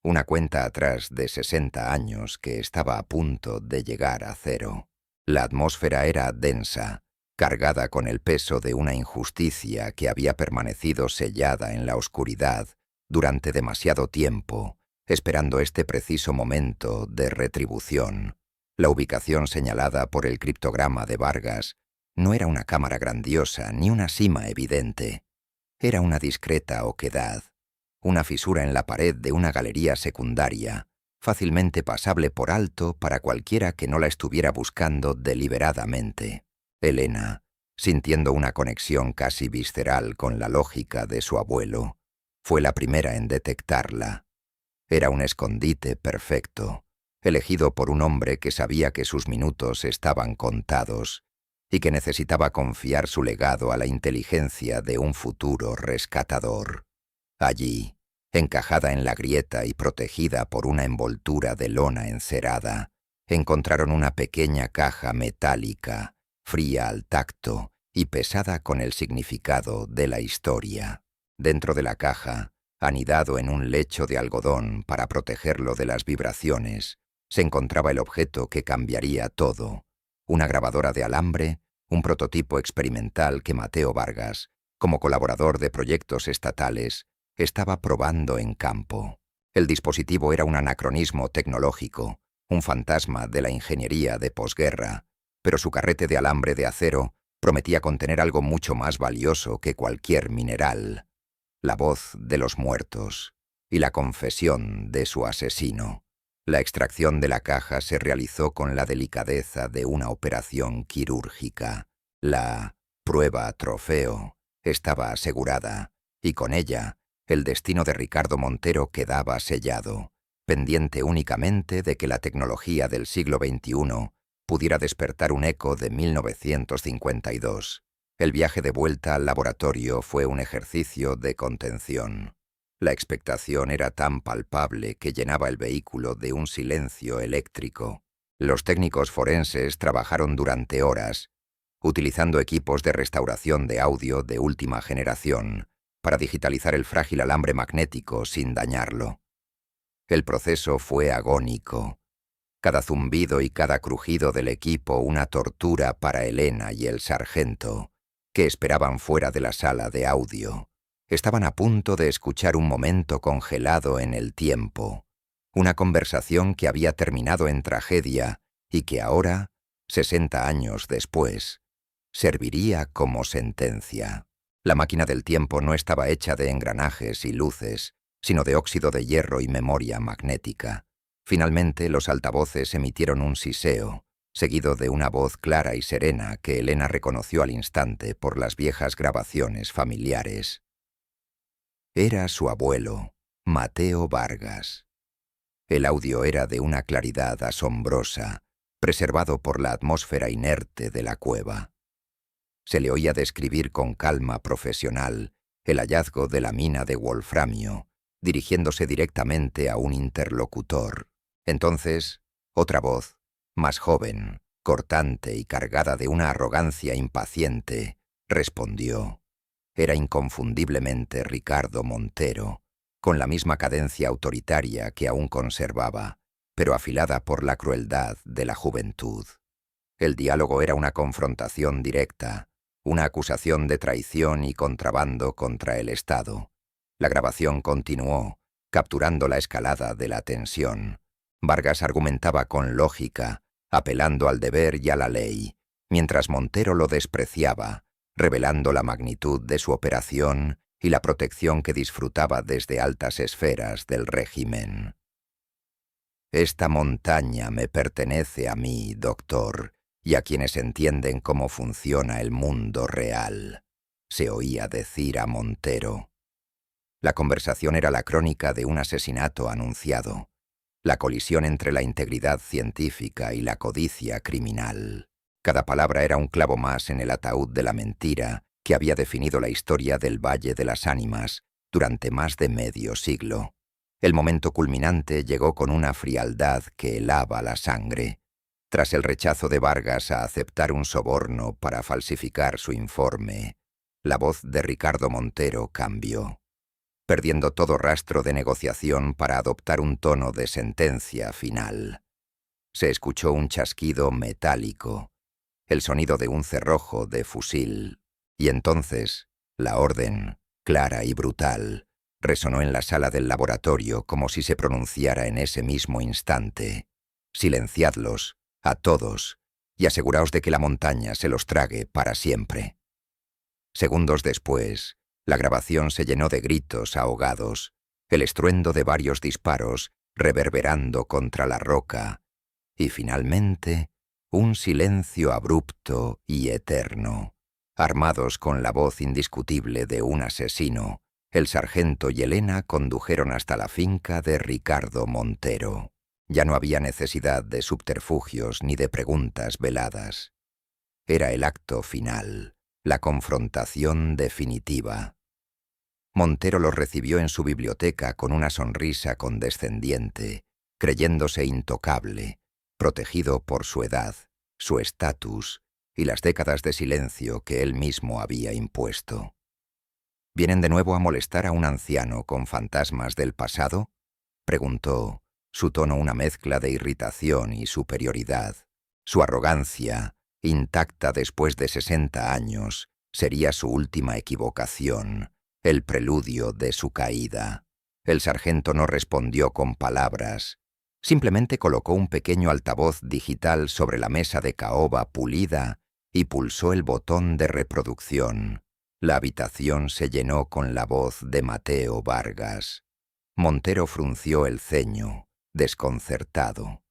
una cuenta atrás de 60 años que estaba a punto de llegar a cero. La atmósfera era densa, cargada con el peso de una injusticia que había permanecido sellada en la oscuridad durante demasiado tiempo, esperando este preciso momento de retribución. La ubicación señalada por el criptograma de Vargas no era una cámara grandiosa ni una sima evidente. Era una discreta oquedad, una fisura en la pared de una galería secundaria, fácilmente pasable por alto para cualquiera que no la estuviera buscando deliberadamente. Elena, sintiendo una conexión casi visceral con la lógica de su abuelo, fue la primera en detectarla. Era un escondite perfecto, elegido por un hombre que sabía que sus minutos estaban contados y que necesitaba confiar su legado a la inteligencia de un futuro rescatador. Allí, encajada en la grieta y protegida por una envoltura de lona encerada, encontraron una pequeña caja metálica, fría al tacto y pesada con el significado de la historia. Dentro de la caja, anidado en un lecho de algodón para protegerlo de las vibraciones, se encontraba el objeto que cambiaría todo: una grabadora de alambre, un prototipo experimental que Mateo Vargas, como colaborador de proyectos estatales, estaba probando en campo. El dispositivo era un anacronismo tecnológico, un fantasma de la ingeniería de posguerra, pero su carrete de alambre de acero prometía contener algo mucho más valioso que cualquier mineral: la voz de los muertos y la confesión de su asesino. La extracción de la caja se realizó con la delicadeza de una operación quirúrgica. La prueba trofeo estaba asegurada, y con ella el destino de Ricardo Montero quedaba sellado, pendiente únicamente de que la tecnología del siglo XXI pudiera despertar un eco de 1952. El viaje de vuelta al laboratorio fue un ejercicio de contención. La expectación era tan palpable que llenaba el vehículo de un silencio eléctrico. Los técnicos forenses trabajaron durante horas, utilizando equipos de restauración de audio de última generación para digitalizar el frágil alambre magnético sin dañarlo. El proceso fue agónico. Cada zumbido y cada crujido del equipo una tortura para Elena y el sargento, que esperaban fuera de la sala de audio. Estaban a punto de escuchar un momento congelado en el tiempo, una conversación que había terminado en tragedia y que ahora, 60 años después, serviría como sentencia. La máquina del tiempo no estaba hecha de engranajes y luces, sino de óxido de hierro y memoria magnética. Finalmente, los altavoces emitieron un siseo, seguido de una voz clara y serena que Elena reconoció al instante por las viejas grabaciones familiares. Era su abuelo, Mateo Vargas. El audio era de una claridad asombrosa, preservado por la atmósfera inerte de la cueva. Se le oía describir con calma profesional el hallazgo de la mina de wolframio, dirigiéndose directamente a un interlocutor. Entonces, otra voz, más joven, cortante y cargada de una arrogancia impaciente, respondió. Era inconfundiblemente Ricardo Montero, con la misma cadencia autoritaria que aún conservaba, pero afilada por la crueldad de la juventud. El diálogo era una confrontación directa, una acusación de traición y contrabando contra el Estado. La grabación continuó, capturando la escalada de la tensión. Vargas argumentaba con lógica, apelando al deber y a la ley, mientras Montero lo despreciaba, revelando la magnitud de su operación y la protección que disfrutaba desde altas esferas del régimen. «Esta montaña me pertenece a mí, doctor, y a quienes entienden cómo funciona el mundo real», se oía decir a Montero. La conversación era la crónica de un asesinato anunciado, la colisión entre la integridad científica y la codicia criminal. Cada palabra era un clavo más en el ataúd de la mentira que había definido la historia del Valle de las Ánimas durante más de medio siglo. El momento culminante llegó con una frialdad que helaba la sangre. Tras el rechazo de Vargas a aceptar un soborno para falsificar su informe, la voz de Ricardo Montero cambió, perdiendo todo rastro de negociación para adoptar un tono de sentencia final. Se escuchó un chasquido metálico, el sonido de un cerrojo de fusil, y entonces la orden, clara y brutal, resonó en la sala del laboratorio como si se pronunciara en ese mismo instante. «Silenciadlos, a todos, y aseguraos de que la montaña se los trague para siempre». Segundos después, la grabación se llenó de gritos ahogados, el estruendo de varios disparos reverberando contra la roca, y finalmente un silencio abrupto y eterno. Armados con la voz indiscutible de un asesino, el sargento y Elena condujeron hasta la finca de Ricardo Montero. Ya no había necesidad de subterfugios ni de preguntas veladas. Era el acto final, la confrontación definitiva. Montero los recibió en su biblioteca con una sonrisa condescendiente, creyéndose intocable, protegido por su edad, su estatus y las décadas de silencio que él mismo había impuesto. «¿Vienen de nuevo a molestar a un anciano con fantasmas del pasado?», preguntó, su tono una mezcla de irritación y superioridad. Su arrogancia, intacta después de 60 años, sería su última equivocación, el preludio de su caída. El sargento no respondió con palabras. Simplemente colocó un pequeño altavoz digital sobre la mesa de caoba pulida y pulsó el botón de reproducción. La habitación se llenó con la voz de Mateo Vargas. Montero frunció el ceño, desconcertado.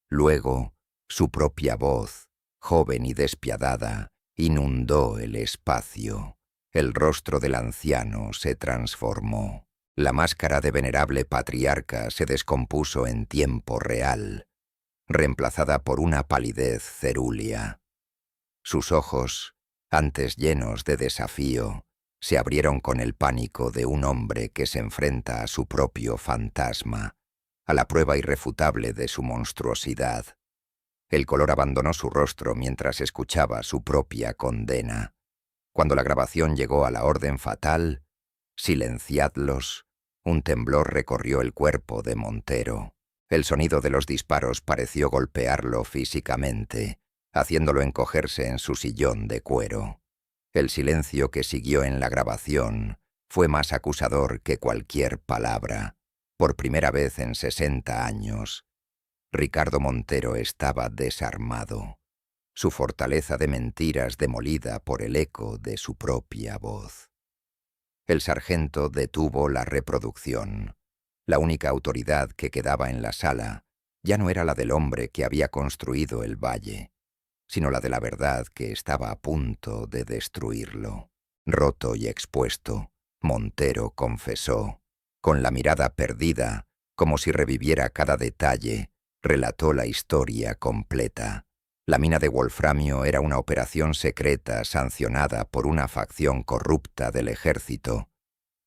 Luego, su propia voz, joven y despiadada, inundó el espacio. El rostro del anciano se transformó. La máscara de venerable patriarca se descompuso en tiempo real, reemplazada por una palidez cerúlea. Sus ojos, antes llenos de desafío, se abrieron con el pánico de un hombre que se enfrenta a su propio fantasma, a la prueba irrefutable de su monstruosidad. El color abandonó su rostro mientras escuchaba su propia condena. Cuando la grabación llegó a la orden fatal, «Silenciadlos», un temblor recorrió el cuerpo de Montero. El sonido de los disparos pareció golpearlo físicamente, haciéndolo encogerse en su sillón de cuero. El silencio que siguió en la grabación fue más acusador que cualquier palabra. Por primera vez en 60 años, Ricardo Montero estaba desarmado, su fortaleza de mentiras demolida por el eco de su propia voz. El sargento detuvo la reproducción. La única autoridad que quedaba en la sala ya no era la del hombre que había construido el valle, sino la de la verdad que estaba a punto de destruirlo. Roto y expuesto, Montero confesó. Con la mirada perdida, como si reviviera cada detalle, relató la historia completa. La mina de wolframio era una operación secreta sancionada por una facción corrupta del ejército,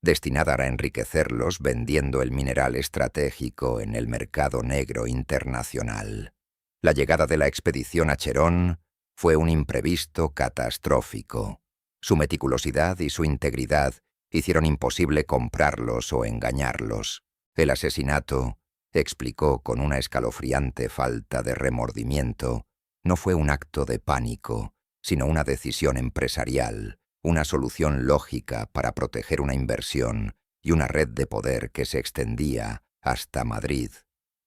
destinada a enriquecerlos vendiendo el mineral estratégico en el mercado negro internacional. La llegada de la expedición a Cherón fue un imprevisto catastrófico. Su meticulosidad y su integridad hicieron imposible comprarlos o engañarlos. El asesinato, explicó con una escalofriante falta de remordimiento, no fue un acto de pánico, sino una decisión empresarial, una solución lógica para proteger una inversión y una red de poder que se extendía hasta Madrid.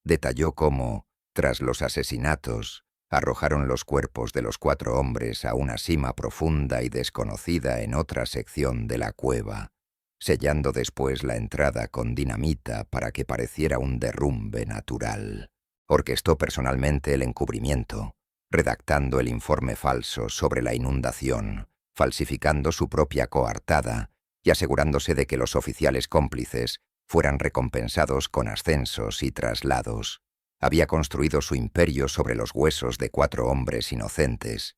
Detalló cómo, tras los asesinatos, arrojaron los cuerpos de los 4 hombres a una sima profunda y desconocida en otra sección de la cueva, sellando después la entrada con dinamita para que pareciera un derrumbe natural. Orquestó personalmente el encubrimiento, redactando el informe falso sobre la inundación, falsificando su propia coartada y asegurándose de que los oficiales cómplices fueran recompensados con ascensos y traslados. Había construido su imperio sobre los huesos de 4 hombres inocentes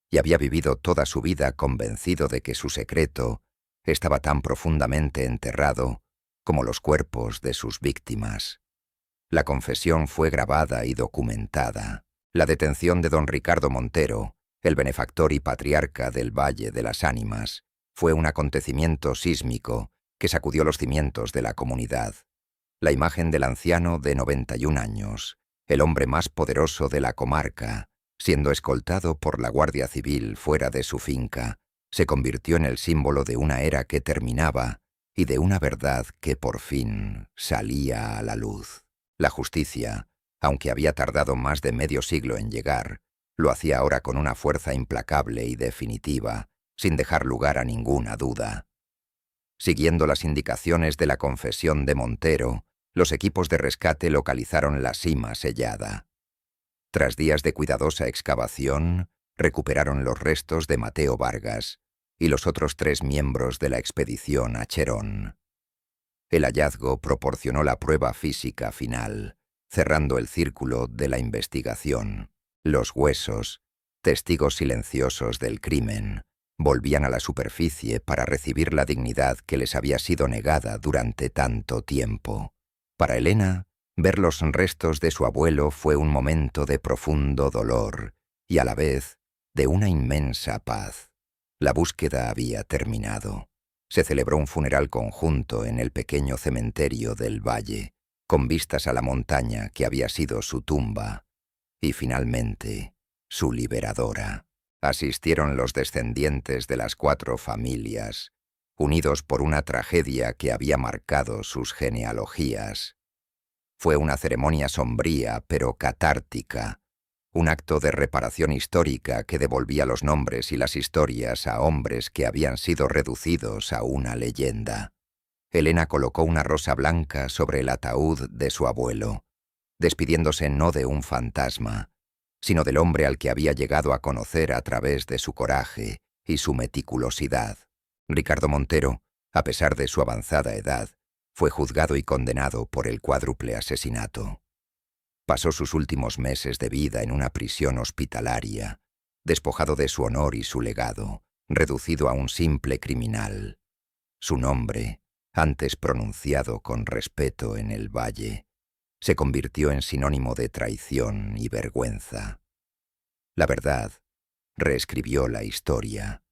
y había vivido toda su vida convencido de que su secreto estaba tan profundamente enterrado como los cuerpos de sus víctimas. La confesión fue grabada y documentada. La detención de don Ricardo Montero, el benefactor y patriarca del Valle de las Ánimas, fue un acontecimiento sísmico que sacudió los cimientos de la comunidad. La imagen del anciano de 91 años, el hombre más poderoso de la comarca, siendo escoltado por la Guardia Civil fuera de su finca, se convirtió en el símbolo de una era que terminaba y de una verdad que por fin salía a la luz. La justicia, aunque había tardado más de medio siglo en llegar, lo hacía ahora con una fuerza implacable y definitiva, sin dejar lugar a ninguna duda. Siguiendo las indicaciones de la confesión de Montero, los equipos de rescate localizaron la sima sellada. Tras días de cuidadosa excavación, recuperaron los restos de Mateo Vargas y los otros 3 miembros de la expedición a Cherón. El hallazgo proporcionó la prueba física final, cerrando el círculo de la investigación. Los huesos, testigos silenciosos del crimen, volvían a la superficie para recibir la dignidad que les había sido negada durante tanto tiempo. Para Elena, ver los restos de su abuelo fue un momento de profundo dolor y a la vez de una inmensa paz. La búsqueda había terminado. Se celebró un funeral conjunto en el pequeño cementerio del valle, con vistas a la montaña que había sido su tumba, y finalmente su liberadora. Asistieron los descendientes de las 4 familias, unidos por una tragedia que había marcado sus genealogías. Fue una ceremonia sombría pero catártica, un acto de reparación histórica que devolvía los nombres y las historias a hombres que habían sido reducidos a una leyenda. Elena colocó una rosa blanca sobre el ataúd de su abuelo, despidiéndose no de un fantasma, sino del hombre al que había llegado a conocer a través de su coraje y su meticulosidad. Ricardo Montero, a pesar de su avanzada edad, fue juzgado y condenado por el cuádruple asesinato. Pasó sus últimos meses de vida en una prisión hospitalaria, despojado de su honor y su legado, reducido a un simple criminal. Su nombre, antes pronunciado con respeto en el valle, se convirtió en sinónimo de traición y vergüenza. La verdad reescribió la historia,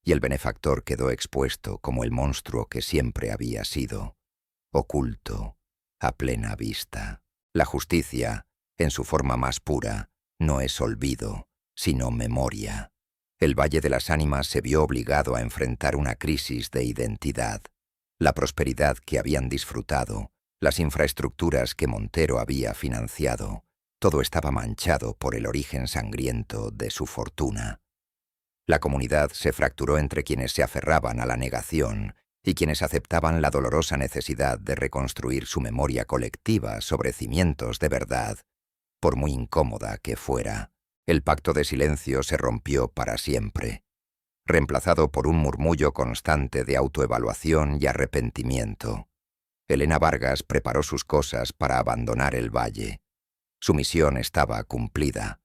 y el benefactor quedó expuesto como el monstruo que siempre había sido, oculto, a plena vista. La justicia, en su forma más pura, no es olvido, sino memoria. El Valle de las Ánimas se vio obligado a enfrentar una crisis de identidad. La prosperidad que habían disfrutado, las infraestructuras que Montero había financiado, todo estaba manchado por el origen sangriento de su fortuna. La comunidad se fracturó entre quienes se aferraban a la negación y quienes aceptaban la dolorosa necesidad de reconstruir su memoria colectiva sobre cimientos de verdad, por muy incómoda que fuera. El pacto de silencio se rompió para siempre, reemplazado por un murmullo constante de autoevaluación y arrepentimiento. Elena Vargas preparó sus cosas para abandonar el valle. Su misión estaba cumplida.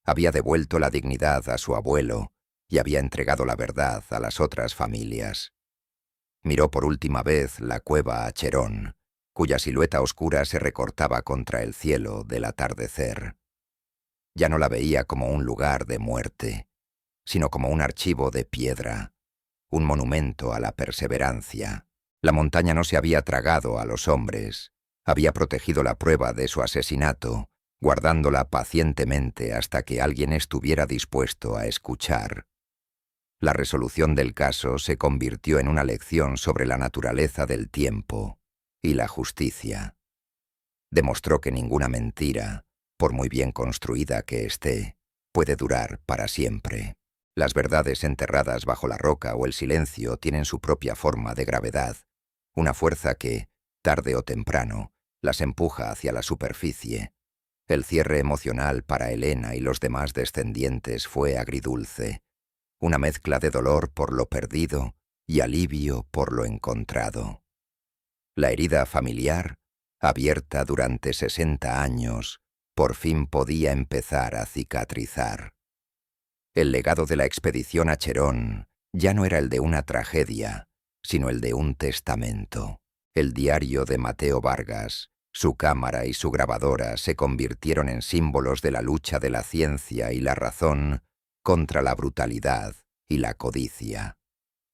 Había devuelto la dignidad a su abuelo y había entregado la verdad a las otras familias. Miró por última vez la cueva Acherón, cuya silueta oscura se recortaba contra el cielo del atardecer. Ya no la veía como un lugar de muerte, sino como un archivo de piedra, un monumento a la perseverancia. La montaña no se había tragado a los hombres, había protegido la prueba de su asesinato, guardándola pacientemente hasta que alguien estuviera dispuesto a escuchar. La resolución del caso se convirtió en una lección sobre la naturaleza del tiempo y la justicia. Demostró que ninguna mentira, por muy bien construida que esté, puede durar para siempre. Las verdades enterradas bajo la roca o el silencio tienen su propia forma de gravedad, una fuerza que, tarde o temprano, las empuja hacia la superficie. El cierre emocional para Elena y los demás descendientes fue agridulce, una mezcla de dolor por lo perdido y alivio por lo encontrado. La herida familiar, abierta durante 60 años, por fin podía empezar a cicatrizar. El legado de la expedición Acherón ya no era el de una tragedia, sino el de un testamento. El diario de Mateo Vargas, su cámara y su grabadora se convirtieron en símbolos de la lucha de la ciencia y la razón contra la brutalidad y la codicia.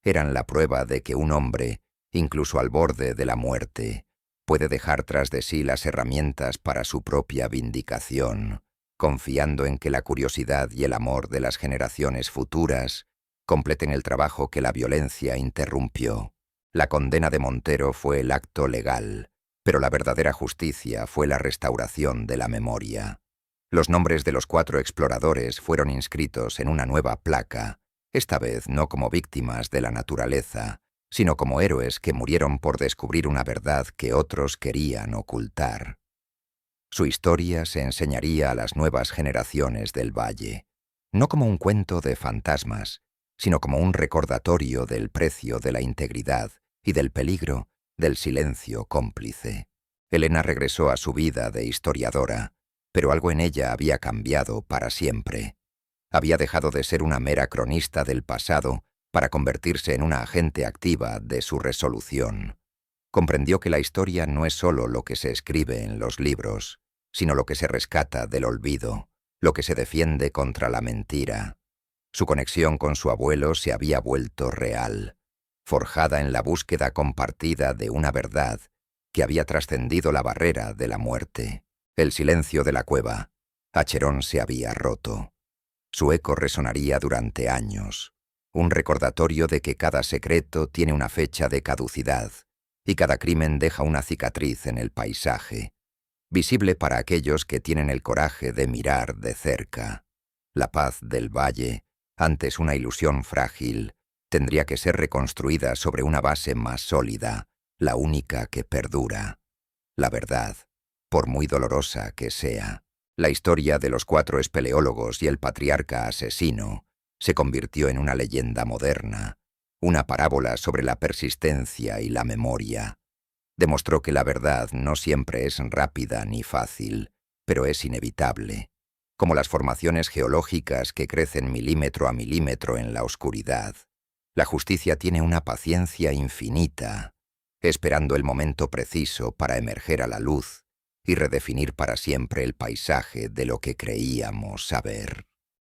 Eran la prueba de que un hombre, incluso al borde de la muerte, puede dejar tras de sí las herramientas para su propia vindicación, confiando en que la curiosidad y el amor de las generaciones futuras completen el trabajo que la violencia interrumpió. La condena de Montero fue el acto legal, pero la verdadera justicia fue la restauración de la memoria. Los nombres de los 4 exploradores fueron inscritos en una nueva placa, esta vez no como víctimas de la naturaleza, sino como héroes que murieron por descubrir una verdad que otros querían ocultar. Su historia se enseñaría a las nuevas generaciones del valle, no como un cuento de fantasmas, sino como un recordatorio del precio de la integridad y del peligro del silencio cómplice. Elena regresó a su vida de historiadora, pero algo en ella había cambiado para siempre. Había dejado de ser una mera cronista del pasado para convertirse en una agente activa de su resolución. Comprendió que la historia no es solo lo que se escribe en los libros, sino lo que se rescata del olvido, lo que se defiende contra la mentira. Su conexión con su abuelo se había vuelto real, forjada en la búsqueda compartida de una verdad que había trascendido la barrera de la muerte. El silencio de la cueva, Acherón se había roto. Su eco resonaría durante años, un recordatorio de que cada secreto tiene una fecha de caducidad y cada crimen deja una cicatriz en el paisaje, visible para aquellos que tienen el coraje de mirar de cerca. La paz del valle, antes una ilusión frágil, tendría que ser reconstruida sobre una base más sólida, la única que perdura. La verdad, por muy dolorosa que sea. La historia de los 4 espeleólogos y el patriarca asesino se convirtió en una leyenda moderna, una parábola sobre la persistencia y la memoria. Demostró que la verdad no siempre es rápida ni fácil, pero es inevitable, como las formaciones geológicas que crecen milímetro a milímetro en la oscuridad. La justicia tiene una paciencia infinita, esperando el momento preciso para emerger a la luz y redefinir para siempre el paisaje de lo que creíamos saber.